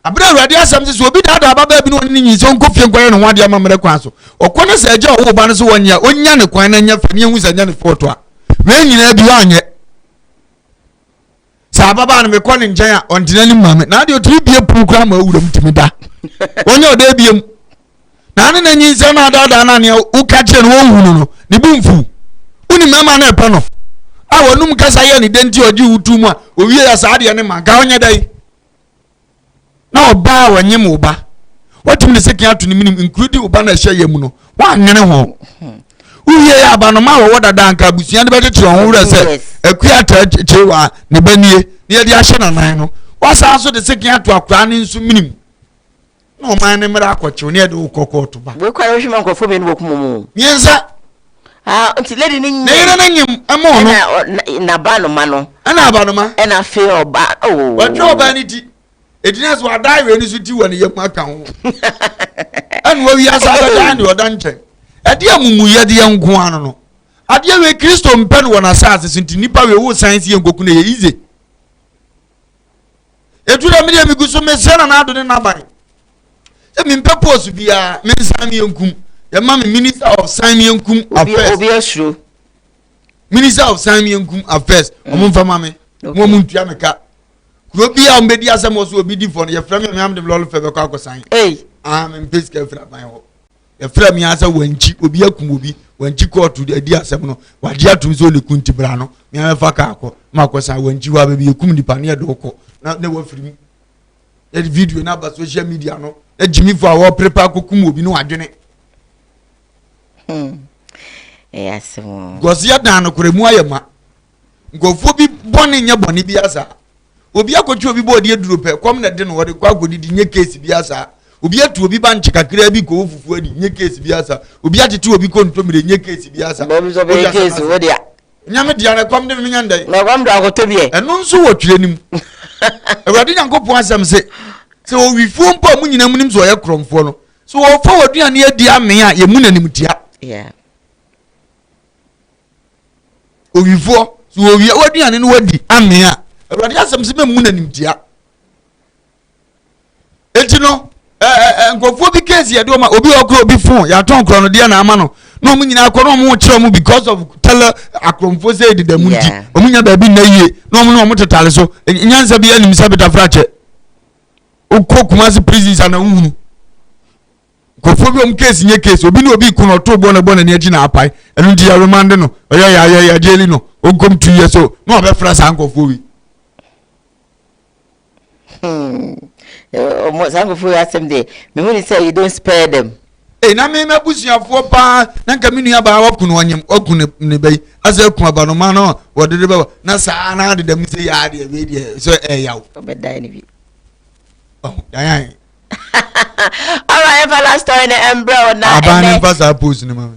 abra awurade asam se obi da da baba bi no ni nyi so nkofie nkwaye no ho ade amamre kwan so okone se eja wo ba no so onya ne kwan na nya fani hu se nya ne foto a we nyina bi wanye sa baba no me kone njan a ontina ni mame na de otu bie pu kra ma awuram timi da onya oda biem na ne na nyi se na da na ne u ka che no wo hunu no ne bumfu uni mama na epa no awonum kasa ye ni denti oji utumu a owie ya saade ye ne maka onye dai na oba wanyem oba watum ne sekin atu ni minim including oba na hye yemu no wa nwene ho uwie ya aba no ma wo dada anka busuan de betete ho wura se akua ta chewa ne banie ne ye de ahye na nan no wasa so de sekin atu akura ne nsu minim no man ne mra akwache ne de ukoko to ba we kwa yo hwima nkofo be ne bokumu mienza until lady ni na nyim amo na ba no ma no ana ba no ma na fe oba oh what oba ni ti edines wa dai we ni so ti woni yem aka ho anu wi asa ba dan de odan nche ade amumu ye de yenko ano no ade we Kristo mpen wona saase sinti nipa we wo science yenkoku na ye ize edura mi de mi guso me sena na ado ne na ban e mi mpe post bia me nsam yenkum ya mama minister of Simon Kum affairs obi asuro minister of Simon Kum affairs omumfa mame mo muntua meka kuro bia ombedi asem so obi di for ya frame me am de lolo fe be kwa kosan me peska fra ban ho ya frame me asa wanchi obi akum obi wanchi court adi asem no wadi atum so le kunti bra no me am fa ka akọ ma kosan wanchi wa be bi ekum di pane de okọ na wa firi ya video na ba social media no e jimi fo awo prepare kokum obi no adwene yes gosia dan kure mu ayema ngofo bi bone nya bone bi asa obi akotwe obi bo de aduro pe kom na de no wode kwa godidi nya case bi asa obi atu obi ba nche kakra bi ko fufu adi nye case bi asa obi atete obi ko ntomire nye case bi asa ba bi so be case wo dia nyame dia na kwam de me nyanda na kwam do akoto bi e eno nso wo twire nim awurade nyankopon asem se owifu mpa mu nyina munim so ye kromfo no so wo fa waduane adi ame a ye mu nanim tia yeah owifu so waduane no wadi ame a awurade asem se me mu nanim tia etino nkofo bi case ye do ma obi okro obi fon ya ton kro no de na ama no no mu nyina akọ no mu kire mu because of tele akromfo say de mu ndi omunya ba bi na yie no mu tetale so nyansa bi anim sabita frache ukokuma prisons ana uhunu kofo bi case nye case obi no obi kuno to bo na ne agi na apai enu ndi ya remand no ya jeli no ogom 2 years so no obe fra san kofo wi Sango for asem de me when say you don't spare them na me busuafo pa na nka me nua ba wakunu wanyem okunu ne bai asa ku aba no ma no wodede ba na sa na de dem say ya de be de so yawo obedai ni bi yan all right for last story na embro na abani pass post ni ma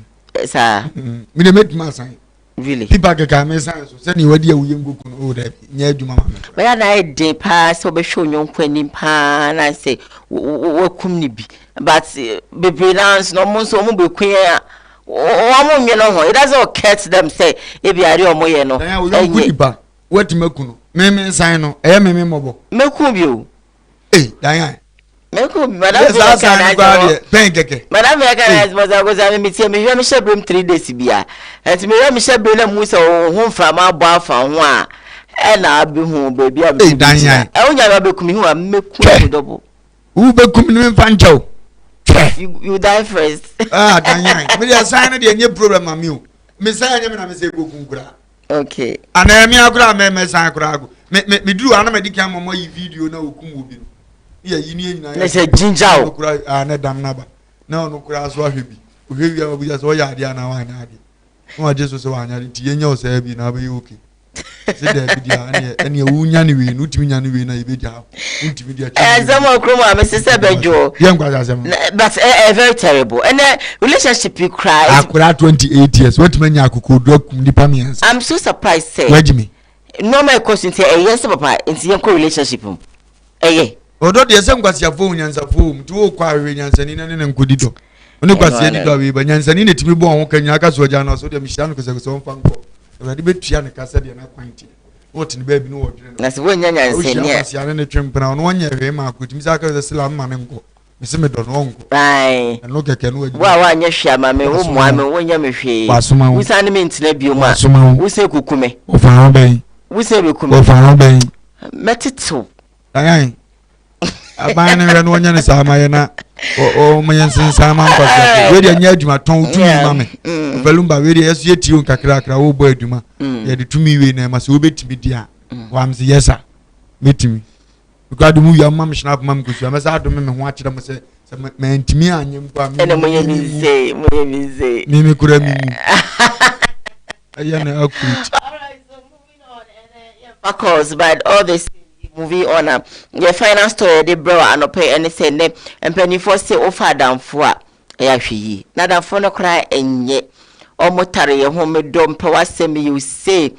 sa me de met ma san really people ka me san so say ni wadi awuye ngoku no o da nya adwuma ma ba ya na de pa so be show nyonko ani pa na say wakum ni bi but bebre dance no mo so mo be kun ya o mo nwe no ho it doesn't occur to them say e bi are o mo ye no enyi ba wati makunu me san no e me mobo meku bi o dan meku bi madam be kana pen keke madam be kana mo za go za me tie me hwe me shebrem 3 days bia enti me hwe me shebrem na mu so ho mfa ma bo afa ho a e na abi hu baby am dan e onya ba be kumi hu a meku dobo u be kumi me mfa nchaw you die first dan me dey assign dey any problem am you me say anya me na me say go kunkura okay ana me akura me san akura go me duru ana me dikan momo yi video na okum obi no ya yini nyina na say ginger o na dam na ba na ono kura so ahwebi ohwebi a obi so ya ade ana wa anya ade no Jesus so wa anya ade ti yenya o say bi na ba yi okay say da bi dia ani wunya ni we no timi nya ni we na ibe dia ntimi dia some okroma me say bejo yen kwa asem but very terrible and relationship you cry akura 28 years what man nya akokodu akum nipa mians I'm so surprised say wajimi normal question say yes papa into your relationship odo de se nkwasi afo nyansa fo mtu wo kwa we nyansa ni na ne nkodido oni kwasi ni do we ba nyansa ni ne timi bo ho kanya aka so ja na so de mhia no kese so mfa nko ewade betua ne kasa de na kwanti what ni ba bi no wodre na se wo nyansa ni ne kwasi ane ne twempena no wonye hwe ma akotimi saka de sila ma ne nko mese me do no nko ai no keke no waji wa anya hwia ma me wo mo ame wo nya me hwe wusa ne me ntina bi mu a wusa kukume ofa ben wusa be kume ofa ben metito ai abana no wonya ne sama ye na o manyansin sama nkwa we de nya adwuma ton tumi mame velumba we de yesu yeti on kakra wo bo adwuma ye de tumi we na ma so obetimi dia wamse yesa metimi because mu ya mam snap mam kusu ma sa do me ho akira mo se ma ntimi anyem kwa me ene mo ye mi say mi kura mi ayana akuti all right so moving on and focus but all this movie on your final story the bro anope and say ne empanifo say ofa damfo a ya hweyi na damfo no kra enye omotare ye ho medom pe wasem you say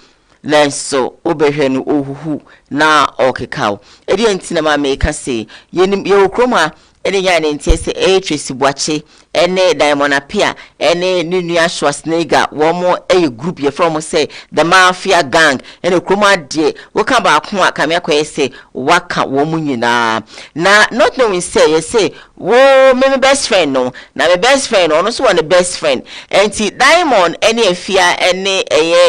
lenso obehwe no ohuhu na okekaw edi antina ma make say yenim ye okroma ene ya ne ntie se Tracy Boache ene Diamond Apia ene Nunua Schwarzenegger womo group ye from say the Mafia Gang ene kroma de woka ba ko aka me akoye say waka womu nyina na not knowing say you say wo me best friend no na me best friend no so one the best friend enti Diamond ene Afia ene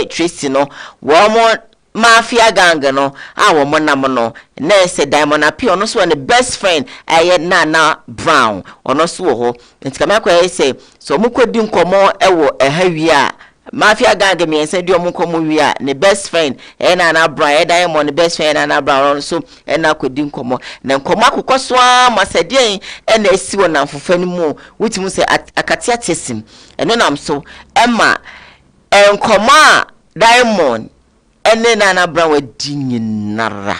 Tracy no womo Mafia Gang no wo monam no na say Diamond Apia no so one the best friend Nana Brown ono so ho nti kama kwa say so mukodi nkomo ewo ehawi a Mafia Gang me say di omunkomo wi a ne best friend Nana Brown Diamond best friend Nana Brown so na kodi nkomo na nkomo akokoso masedien na esi wona mfofani mu wutimu say akatia tesim eno nam so ema nkomo a Diamond ene Nana Brown wadi nyinara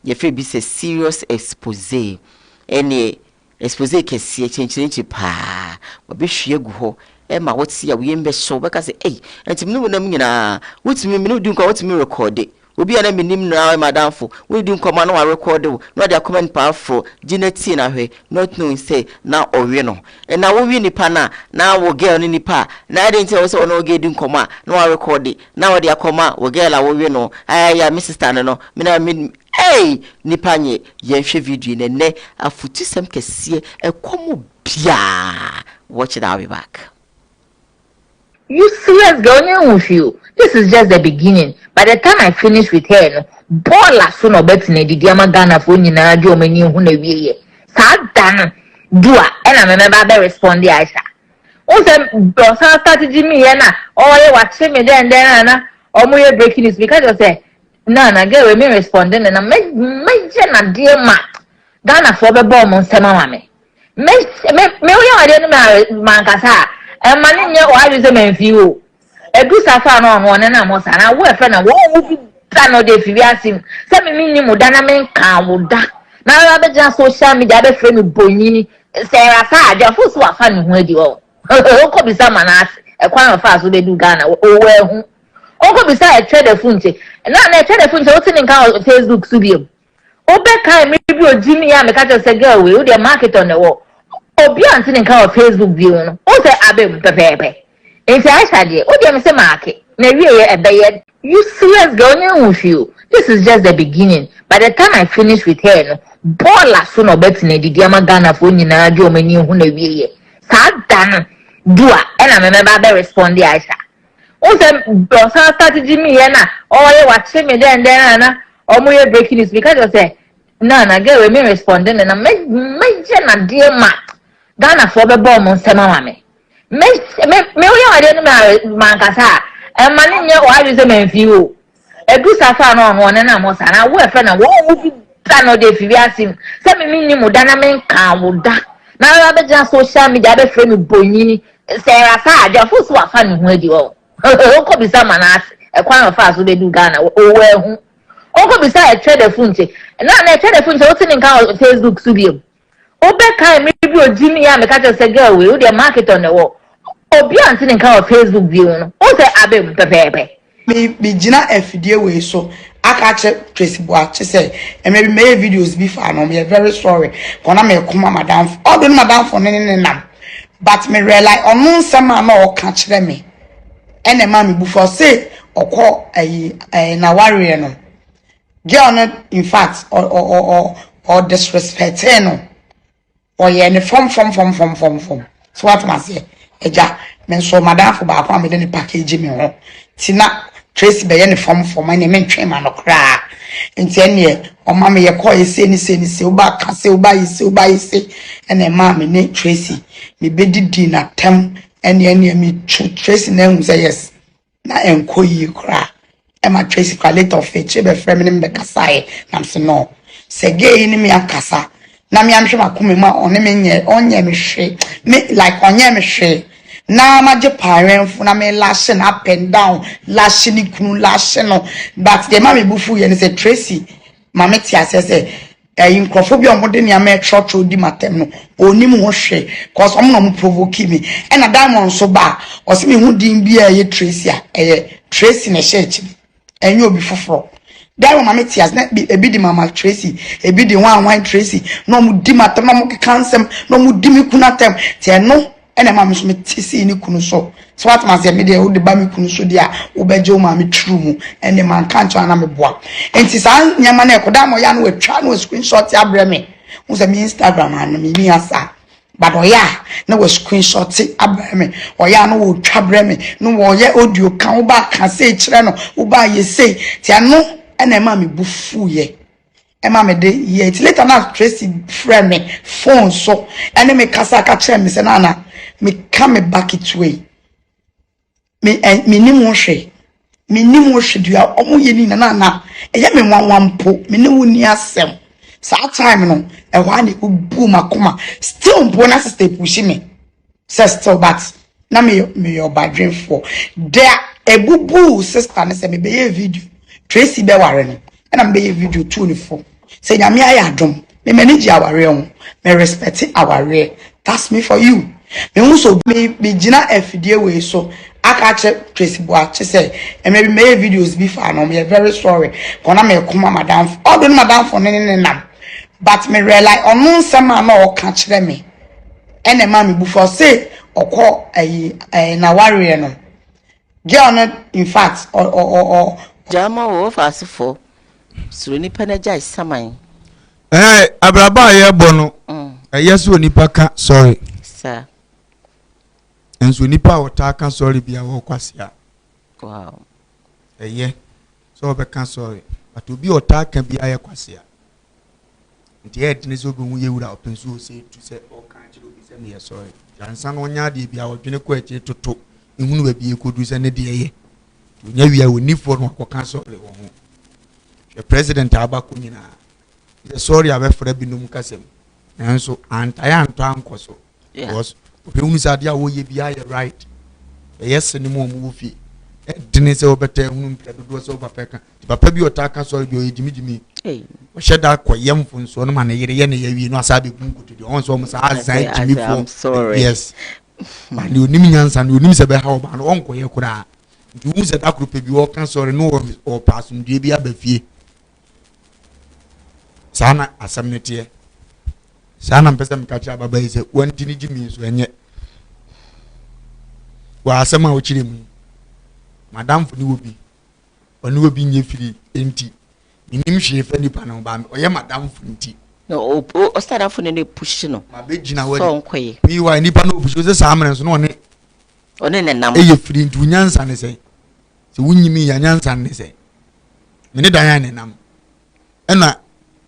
ye fe bi say serious expose ene expose kesi chenchi pa obehwie gu ho ma woti ya we mbe show beka say entimi no nam nyina wotimi me no di nko wotimi record obi ana minim na madamfo we di nko ma no wa record no dia comment powerful gineti na hwe not knowing say na owe no na wo wi nipa na wo girl ni nipa na I didn't say no ge di nko ma na wa record na wo dia koma wo girl a wo wi no ya my sister no me na nipa nye yenhwe video ne afutisem kese ekomo bia. Watch it, I'll be back. You serious going with you? This is just the beginning. By the time I finish with her, Bola soon or better than the Diamagana for you now, Joe many who know ye. Satan, dua, and I remember respond the Aisha. Also, Brosa started Jimmy, and you watching me then, or more breaking is because you say, Nana, girl, with me responding, and I make a dear ma. Ghana for the bomb on Samame. Me, I didn't marry Mancasa. And my name, why is a man view? A good safan on one and I was an aware friend of one plan of the Fiviasim. Some meaning Modana men can da. Now I have just social media friend with Bonini. Sarah Sad, your first one funny where you are. Uncle be someone asked a quite of fast with the do Ghana. Oh, well, Uncle beside a trader funty. And now I trader funty what's in Facebook studio. Obeka maybe or Jimmy and catch a girl with their market on the wall. Obi anti nka o Facebook view no o se abem pepepe enti Aisha de o de me se market na wie ebeye you serious girl with you. This is just the beginning. By the time I finish with her no bola so no bet na didi amagana fo nyina jo mani hu na wie Satan dua and I remember respond the Aisha o se Brosa strategy me na o ye watch me then na o mo ye breaking news because you say na girl me responding and I make na dear ma Ghana for the bomb on Samame. Me, I didn't marry Mancasa, and my name, why is a man view? A good safan on one and I was an aware friend of one plan of the Fiviasim. Some meaning Modana men can da. Now I have just social media friend with Bonini. Sarah Sad, your first one funny where you are. Uncle be someone asked a quite of fast with the do Ghana. Oh, well, Uncle beside a trader funty. And now I trader funty what's in Facebook studio. Obeka maybe or Jimmy and catch a girl with their market on the wall. Obi anti nka Facebook view no. O say abem pepepe. Me gina FD way so aka che Tracy Boache say and maybe my videos be far no me very sorry. Kona me kuma madam. All the madam for nam. But me realize onu nsema na o ka kire me. Ene ma me before say okọ na warrior no. Girl no in fact or disrespect no. Or ye from. So what must say? Eja, men so madam for ba kwa me the package me ho. Tina Tracy be ye from my name ntwe ma no kra. Enti ene o ma me ye call ye say ni oba ka say oba yi say ene ma me ne Tracy me be didi na tem ene me Tracy na hu say yes. Na enko yi kra. E ma Tracy kwa later of it be frame me kasa e na so no. Se gay ni me akasa. Na me amhwe makome ma one me nye onye me hwe me like onye me hwe na maje parentfo na me lash up and down lash ni kunu lash no but the ma me bufu ye ne say Tracy ma me ti asese nkrofo bi omode ne ama trotro di matem no onim ho hwe cause om no provoke me e na diamond so ba o se me hu din bi ye Tracy Tracy na church enye obi foforo that one mama tias na ebi di mama Tracy ebi di one Tracy no mu di matem no mu kansem no mu di mi kunatem te no ene mama so me tisi ni kunu so what man say me dey wo de ba mi kunu so dia wo beje o mama true mu ene man kan cho na me boa enti sa nyama na ekoda mo ya no atwa no screenshot ya bre me wo say me Instagram an me asa but oya na we screenshot abre me oya no wo twa bre me no wo ye audio kan wo ba kan say kire no wo ba ye say te no ene ma me bufu ye ema me de ye it later na Tracy friend me phone so ene me kasa ka kire me say na me come back it way me ni mo hwe dua omo ye ni na eye me wanwampo me ne woni asem sa time no e wa na bu makoma still mpo na sister push me sister but na me your badrin for there ebubu sister na say me be video Tracy be ware no na me be video 24 say nyame aye adom Me manage our real, me respect our real. That's me for you. Me also me jina FDA way so I catch Tracy Boa say and maybe my videos be far no me very sorry. Kona me kuma madam all the madam for nam. But me realize on sama no catch me. And the mommy before say or call a na warrior no. Girl not in fact or Jama wo fast for. So ni peneja is samai. Abraba ye bono. Yes nipa ka sorry. Sir. And so nipa otaka sorry bia wo kwasia. Wow. So be kan sorry. But obi otaka bia ye kwasia. Nti e dine so be hu ye wura open so say to say o kan chiro bi say me sorry. Jansan onya de bia odwene ko achi toto. Ehunu ba bi ekodu say ne de ye. Onya wi a woni for no akoka sorry wo ho. The president abako nyina. The sorry abefra binum kasem. Nanso antaya anto ankoso. Because ehunu say dia wo ye bia ye right. Yes ni mo mu fi. Dine say obeta ehunu mpedo do so papa papa bi otaka sorry bi o jimi. O sheda koyem funso no ma na yere ye na ye wi no asabe kunkutu de on so mo sa azan jimi fo. Yes. Ma ni onim nyansa ni onim se be ha oba no on koye kura. Nti hu se da krupe bi o kan sorry no o pasum de bi abafie. Sana asamnetie. Sana mpesa mkacha baba ise wantini jimi so enye. Wa asama o chire mu. Madam fu ni obi. Oni obi nye firi enti. Inim hwe fa nipa na ba oye madam fu nti. No o start fu ne push no. Ma be gina we. So nkoye. Mi wa nipa no push so sa amren so no one. One ne nam. Eye firi nti unyansa ne sei. Se wunyimi ya nyansa ne sei. Me ne dan ya ne nam. Ena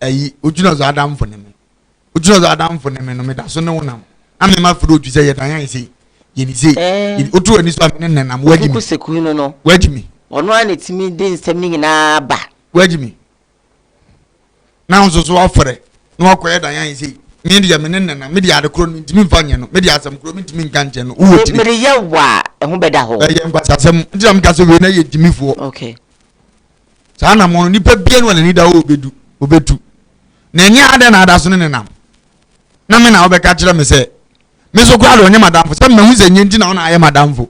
ayi ojuna zo adam fu ne me. Ojuna zo adam fu ne me no me da so ne wonam. Ame ma furu oju sei ya dan ya sei. Ye ni sei. Otu ani so ame ne nam wadi mi. Ku seku no. Wadi mi. Ono ani timi din stem ni na ba. Wadi mi. Na nso so afere. No akoye dan ya sei. Me dia me ne na me dia de kro no ntimi mfanye no. Me dia asam kro me ntimi nkanche no. Wo tiri. Me de ye wa ehun beda ho. Ye nkwasa asam ntia me kase we na ye timifo. Okay. Sa na mo nipa bia no ni da obetu. Na nya ade na ada so ne nam. Na me na obeka kire me se. Me so kwa do nya madam fo. Se me hu se nya nti na ona aye madam fo.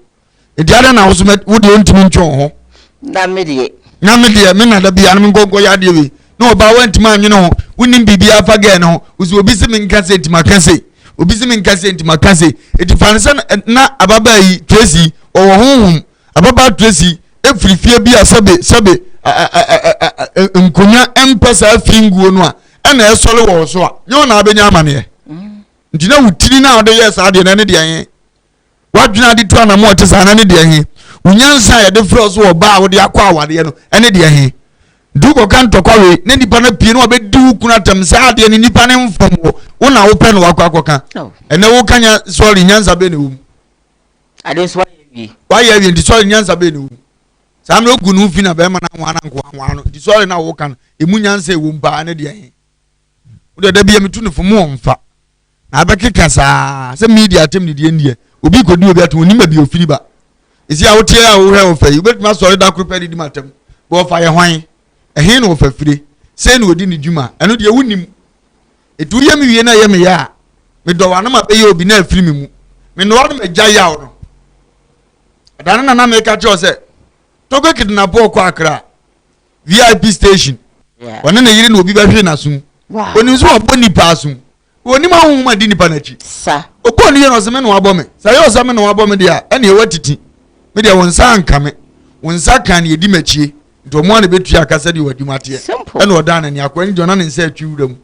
E dia ade na wo so wo de ntimi ntwon ho. Na me de me na da bia no ngongo ya de we. No oba wantima anwene ho. Wonim bibia fa ge no. Uzi obi se me nkase ntima kase. Obi se me nkase ntima kase. Eti fanse na ababa yi Tracy o honhum. Ababa Tracy efrifie bia sebe nkonya empesa finguo no a na esole wo so a nyo na abenya amane nti na wutiri na ode yes ade na ne de yen wadwena de to na mo te sa na ne de yen unyansa ya de fro so wo ba wo de akwa awade no ene de yen duko kan to kwawe ne nipa na pie no obedi ukuna tam sa ade ne nipa ne mfom wo na wo pe no wakwa akoka ene wo kanya sorry nyansa be ne wo ade so wa ye wi ndi sorry nyansa be ne wo Sam no gunu fi na be ma na nwa na nkwa no di sorry na wo kan emu nyansa ewu mpa ne de yen wo de bia metu ne fo mo mfa na abekeka saa se media tem ne de ndie obi kodi obi ato oni ma bi ofiri ba esi a wo tie a wo he wo fa yi betuma sorry da kro pedi di matem bo fa ye hwan ehe no wo fa fire se ne odi ne djuma eno de wunim etu ye me wie na ye me ya me do wa na ma be ye obi na afiri me mu me no wa me gya ya wo no adana na me ka cho se Togo kidnap kwa Accra VIP station. Wane na yiri na obi ba hwe na sum. Oni so obo ni pa sum. Oni ma hu ma di ni pa na chi. Sa. Okọ ni ye no se me no abo me. Sa ye o se me no abo me dia, e na ye watiti. Me dia won sa anka me. Won sa kan ye di machie. Nto mo na betu akasa di wadi mate. E na oda na ni akwa ni jona na nsa atwi wuram.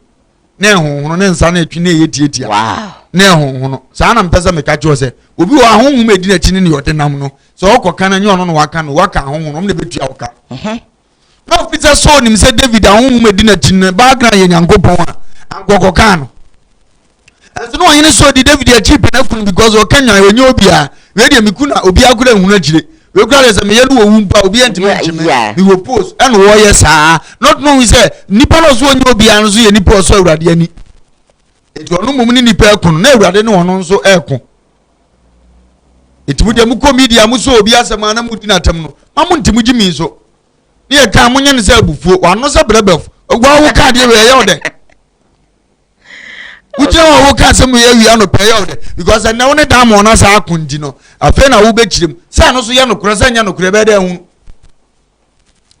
Na ehunhunu na nsa na atwi na ye tietia. Wow. Na ehunhunu. Sa na mpesa me ka cho se. Obi wa ahunhunu me di na chi ni yote nam no. So okokana nyo no waka no waka ahunhunu na betu awka. No pizza so ni mse David ahunhunu me di na chi na background ye nyankopon a. Ankokokana no. As no yin so di David ya cheap na fun because o kanya onye obi a we dey mikuna obi akura hunu agire we kura say me yelu wo wumpa obi antime ntime we will post and wo yes ah not knowing say nipa no so onye obi an so ye nipa so awurade ani eti onu mum ni nipa ekun na awurade ne wono so ekun eti mu de mu comedy am so obi asema na mu di na tam no ma mu ntimu gimi so ne ye ka munye ne say abufuo wano say brabef ogwa wo ka de we ye ode wo ka se mu ye wi ano pay yo de because na wo ne da mo na sa akundi no afa na wo be kirim sa no so ye no kura sa nya no kura be da hu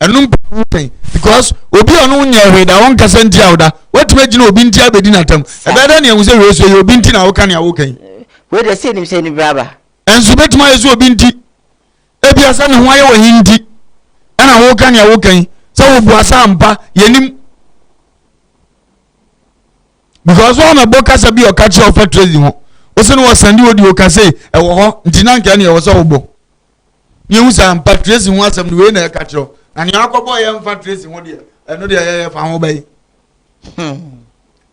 enum pen because obi onu nya hwe da won kasa nti awda watuma gina obi nti abedi na tam e be da ne ehun se we so ye obi nti na wo kan ya wo kan we de say ni braba enso betuma ye so obi nti ebi asa ne ho aye wo hindi ana wo kan ya wo kan so wo bu asa ampa yenim because one na boka sabi o catch of trade ho o se no wo sandi odi o ka say e wo ho nti na nka ne ye wo so wo bo ye hu sa ampa trade ho asam no we na ka kiro na ne akobo ye mfa trade ho de eno de ye fa ho bai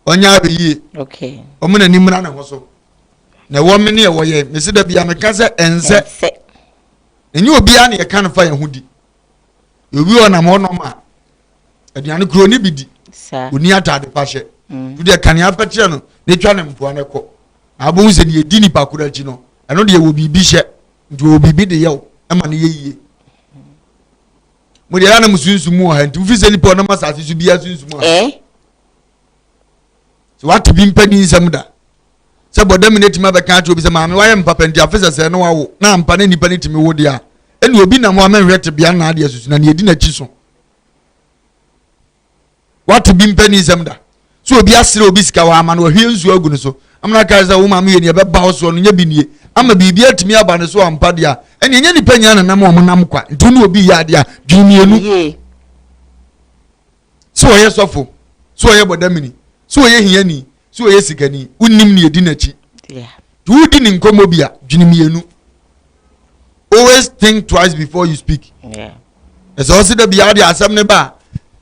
onya be yi okay o mu na ni mra na ho so na wo me ne ye wo ye me se da bia me ka se ense enyi obi a ne ye kan fa ye ho di obi o na mo no ma aduane kro ni bidi sa oni atade pa hye tu de kan ya pete no ne twa ne mpo ne ko abon se ne di ni pa kura chi no eno de wo bibi hye nti wo bibi de ye o ama ne ye yie mo de ya na musunsumu ha nti fi se ni po na masase su bia sunsumu ha so what bi mpani nsam da se bodam ne tima be kan acho bi se maame wa ye mpapa nti afisa se no wa wo na mpa ne nipa ne timi wo dia eni obi na mo amenwete bia na ade asusu na ne edi na chi so what bi mpani nsam da so obi asire obi sika wa ama no hwie nsu agu ne so amna ka za wo maame ye ne be ba ho so no nya bi nie ama bibi atimi aba ne so ampa dia eni nya nipa nya na nam o nam kwa ntu no obi ya dia dwimienu so ye sofo so ye bodamini so ye hiani so ye sikani unnim ne edi na chi tu di ni nkomo bia dwimienu always think twice before you speak so se da bia dia asam ne ba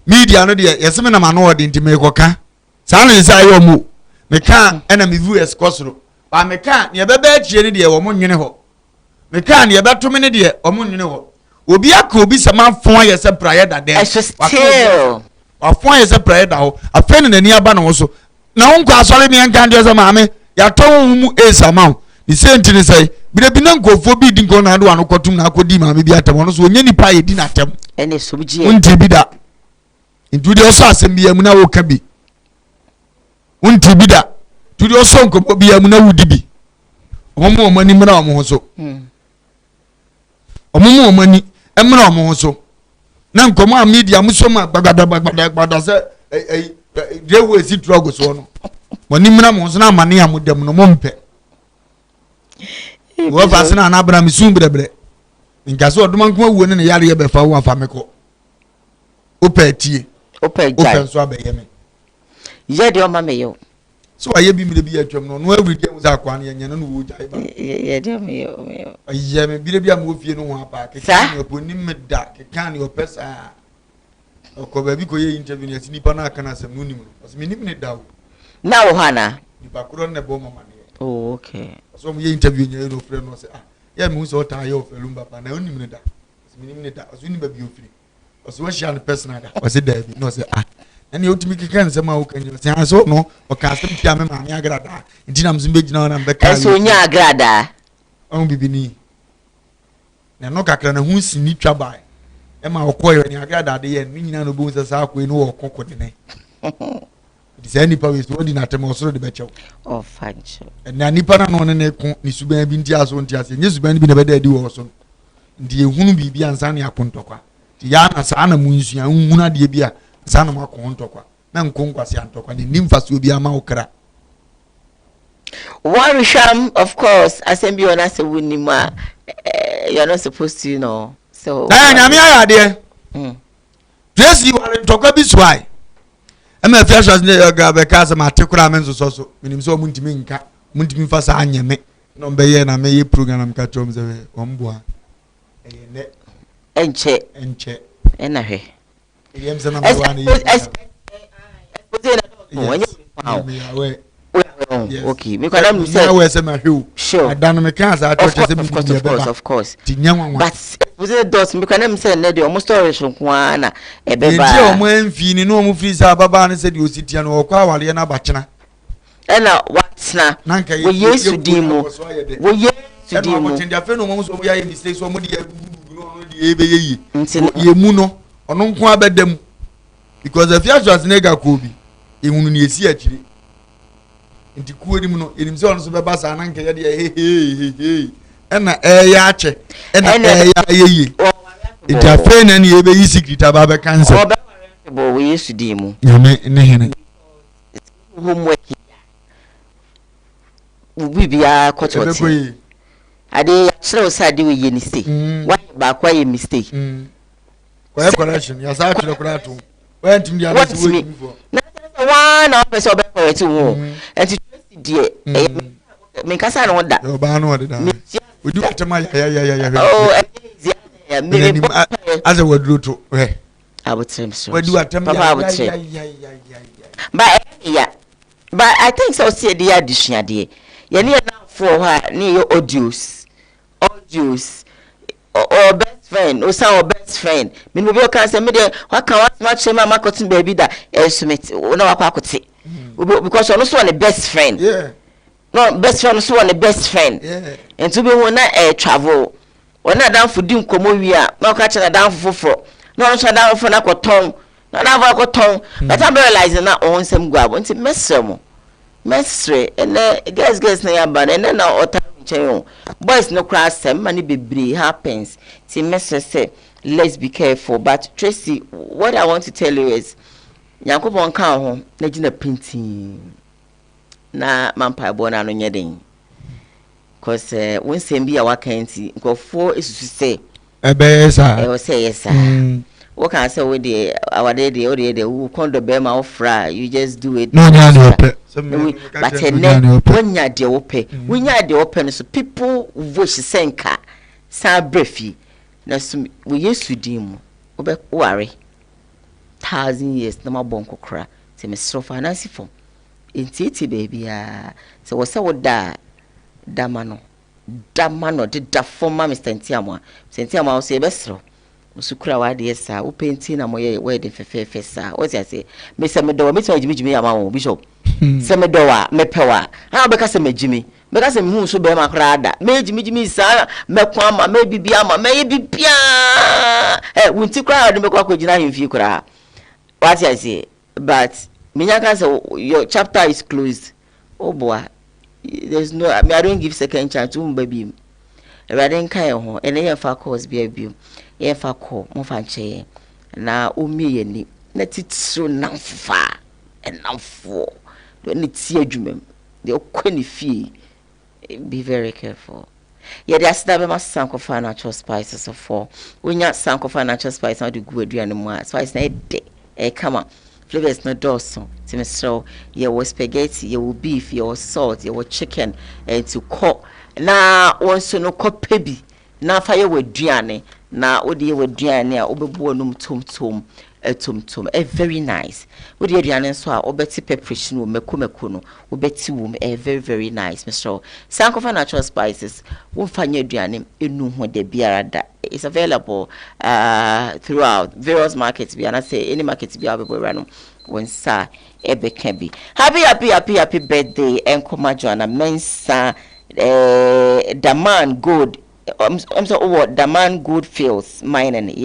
media no de yeseme na ma no odi ntime koka sa na nsa yo mu me ka ena me viewers kosoro ba me ka ne bebe achie ne de wo mo nwene ho me ka ne beto me ne de wo mo nwene ho obi aka obi sama fon aye se prayer da den wa fon aye se prayer da ho afeni na ni aba na wo so na won kwa asore ne nka de so maame ya to mu esama ni senti ne sai bi na nkofo bi di nko na do anu kotum na akodi maame bi atam no so onye ni pa ye di na atam ene so bi unti bi da ntu de oso asem bi amuna wo ka bi unti bi da tu de oso nko bi amuna wudi bi omo mani mra omo so omo mani emra omo so na nkomo a media muso ma gbagada se de we si trogo so no mani mra mo so na mane ya modam no mo mpe wo fa se na na abra mi sun brebre nka so oduma nko awu ne yare ye be fa wo afa meko opetie open so abeye me ye de o ma me yo so aye bi mi de bi atwam no every day was akwa na yen no wo jai ba ye de me yo aye me bi de bi am ofie no ho apa ke kan po ni me da ke kan yo pesa ko ba bi ko ye interview ni asini pa na aka na asem no nim no so me nim ne da na wo hana ni ba kuro ne bo mama ne oh okay so mo ye interview ni no friend no say ye me so ta ye ofelu mbapa na onim ne da so me nim ne da so ni ba bi ofiri so we share the personal da o say da bi no say ani otumi keka nsema wo kanyo se aso no o ka asem tia me maame agrada nti na mzumbe gina na mbeka eso nya agrada on bibini na no kakra na hu si ni twa bai e ma okoyo ni agrada de ye ni nyina no bo nsa sa akoi no okoko de ne it is any power so di na tem osoro de bechew oh fancho na nipa na no ne ko ni suban bi nti aso nti ase nye suban bi na beda di wo so ndi ehunu bibi ansa na akontokwa ti ya na sa na mu nsu ya nhuna de bia sana makontokwa na nkonkwasi antokwa ni nimfaso bi ama okra one sham of course assembly on as a winima you're not supposed to so na nyame ayade Jesse wale ntokwa bi swai ema fiasha ne yoga be kasa ma tekura men so minim so muntimi nka muntimi fasa anyeme no be ye na me ye program ka trom ze omboa ne enche ena he okay me kwala me say we say ma hwe sure adan me kan za to chese me of course tinyanwa but we say dot me kwala me say na de almost storage kwa na ebeba ndi o mo amfini no mo free sa baba na say de ositia no okwa awale na bachena ena watna we yesu dimo we yesu dimo mo tindia fe no mo so ya mistake so mo de no de ebe yi ye mu no ono nko abedam because if you just nega ko bi ehunu ni esi akire nti kuo ni mu no enim se on so beba sa na nke ye de ena ya ache ena ya yeyi nti afa na ne ye be yi secret aba be cancer bo we yesu di mu nyame ne hene homework bibia kototi ade chere osade we ye ni say why ba kwa ye mistake kwa correction ya sa chere kura to when tim dia na so we before na person obe correct wo enti die me kasa no da o ba no da odi atema ya oh ya me as a wadro to abutrem so wadu atema ya but I think so see the addition there ye na for her ni your audios or best friend or some best friend me no be can say me dey what can what match my marketing baby that estimate na wa kwakote because you also want the best friend no best friend also want the best friend and to be one travel ona dan for di nkomo wi a na ka che na dan foforo na on so dan foforo na koton na dan foforo koton but I realize na on sem guabo nti mesremo mesre ene guys na ya ba ene na ota nchen boys no cross sem mani bebre happens ti mesre say let's be careful. But Tracy, what I want to tell you is Yankopon kan ho na gina pinti na mampa bona no nyeden cause when sembi a wakanti nkofo esusu say ebesa e o say yes what can I say we dey our day who kondo be ma ofra you just do it no nya de ope but wonya de ope wonya de ope so people voice senka sa brefi na so we yesu dim obe ware 1,000 years na mabonko kra se me sro finance form entiti baby so wo se wo da mano de da forma Mr. Ntiamwa wo se be sro usukura wa de sa wo painting na moye wedding fefe sa wo se say me se me do me so jimi ya ma wo bishop se me do wa me pewa ha be ka se me jimi me ka se me hu so be ma kra da me jimi sa me kwa ma me bibia ma me bibia wunti kra de me kwa ko gina himfi kra what I say but minya ka say your chapter is closed oh boy there's no I don't give second chance to baby everything kai ho ene ye fa course bi abio ye fa ko mo fa nche na omi ye ni na titiro namfa enamfo do ni ti adwumam de okoni fie be very careful ye dey asida be ma sanko financial spices for wonya sanko financial spices na de gu aduane mu a spice na de come on flavors no doso ti me so ye wo spaghetti ye wo beef ye wo salt ye wo chicken and to cook na wonso no kopebi na fa ye waduane na odi ye waduane a obebu onum tomtom very nice odi aduane so a obeti pepperish no meko no obeti wom very very nice Mr. Sankofa natural spices won fanya aduane enu ho de biara da it's available throughout various markets bi and I say any market bi abebo rano when sa ebe can be happy birthday enkoma Joanna Mensa Daman Good I'm sorry what Daman Good Fields Mining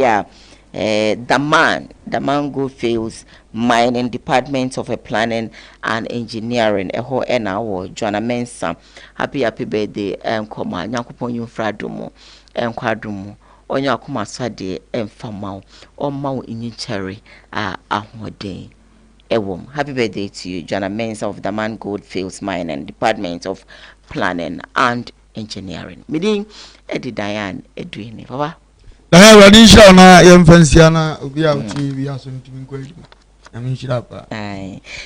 Daman Good Fields Mining Department of Planning and Engineering eho enawo Joanna Mensa happy birthday enkoma Nyankopon yumfra domo enkwadomo onya akoma swade emfamaw omaw inyichere ahoden ewom happy birthday to you Joanna Mensa of Daman Gold Fields Mining Department of Planning and Engineering meeting Eddie Diane Edwin baba na wadi insha na yemfansia na obi a TV aso ntimi kwali na minshira pa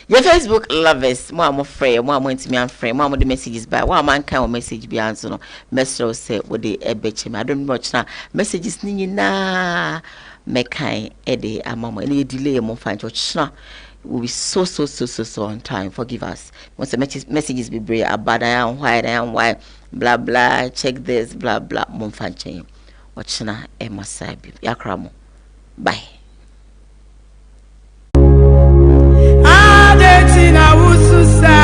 your Facebook lovers mo amofre mo amantimi amfre mo amode messages by wa man kan o message bi anso no message say wo de ebeche me adom mo china messages ni nyina mekan ede amamo ene delay mo fan china will be so on time. Forgive us. Once the messages be brave about I am why blah blah check this blah blah monfanche watchna e masabi yakramo bye adetina wususa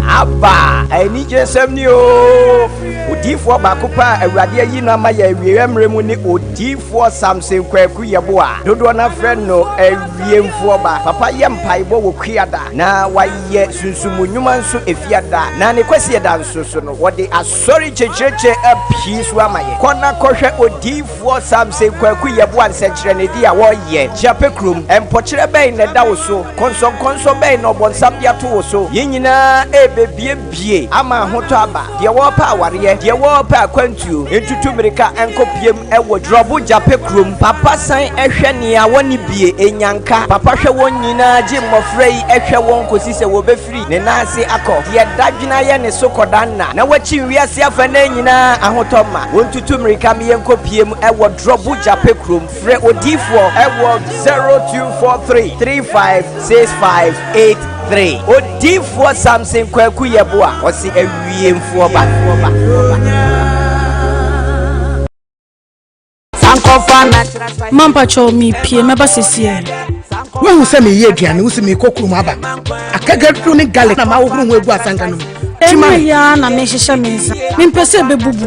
aba eni jesem ni o odiifo bakopa awurade yi na ma ya wiemre mu ni odiifo Samson Kwaku Yeboa dodo na friend no awiemfo ba papa ye mpaibo wo kwiada na waye sunsumu nyuma nso efiada na ne kwasi da nso so no wode asori checheche apie so amaye kona kohwe odiifo Samson Kwaku Yeboa nsekire ne dia wo ye jape krum empokire ben ne da wo so konso ben no bonsam dia to wo so yenyina ebebie ama hoto aba de wo pa aware de wo pa kwantuo entutu mirika enkopiem ewo drobu jape krum papa san ehwe ne a woni bie enyanka papa hwe won nyina ji mmofra yi ehwe won kosi se wo befiri ne nanse akọ de dadwina ye ne sokodanna na wachi wiase afa na nyina ahotoma wontutu mirika me enkopiem ewo drobu jape krum fre odifo ewo 0243356583 odifo Samson Kwaku Yeboa osi awiemfo ba Mampa cho mi pie meba sesie. When you say me ye aduane, wo se me kokuru aba. Akagadu ne garlic na ma wo huru egu asanga no. Ema ya na me hihye me nsa. Me mpese bebubu.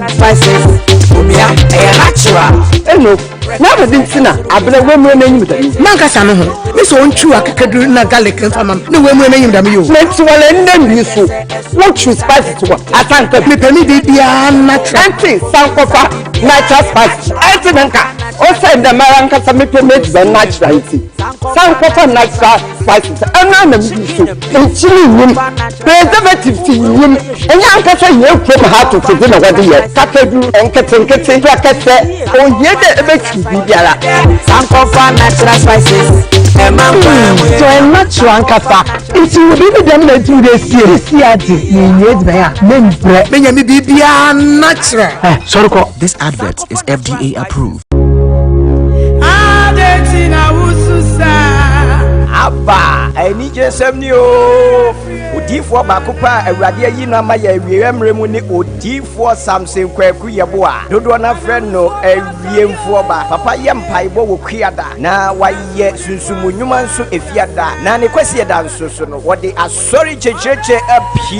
Omia e natural. Eno. Na be dintina abere we mu enyim da. Mankasa no ho. Me so ontwu akagadu na garlic nfa mam. Ne we mu enyim da me yo. Me nti wala nne so. What choose spice to what? Atanka me pemi de bia natural. Anti sankofa natural spice. Anti nanka. O say the maranka sa me pemi be natural anti. Sankofa natural spices. Ana na me so. Enchili wum. Preservative ti wum. Enya anka say ye from heart to the na wade ye. Kakadu enkete prakese. O ye de ebetu bibiara. Sankofa natural spices. So I'm not sure ankafa. It will be them that do this CRT. You need me. Me bibia natural. Sorry, this advert is FDA approved. Abba, eni jesem o. Odifo bakopa awurade yi na ma ya wiemre mu ni odifo Samson Kwaku Yeboa dodo na friend no awiemfo ba papa ye mpaibo wo kwiada na waye sunsumu nyuma nso efiada na ne kwasi da nso so no wode asori checheche apie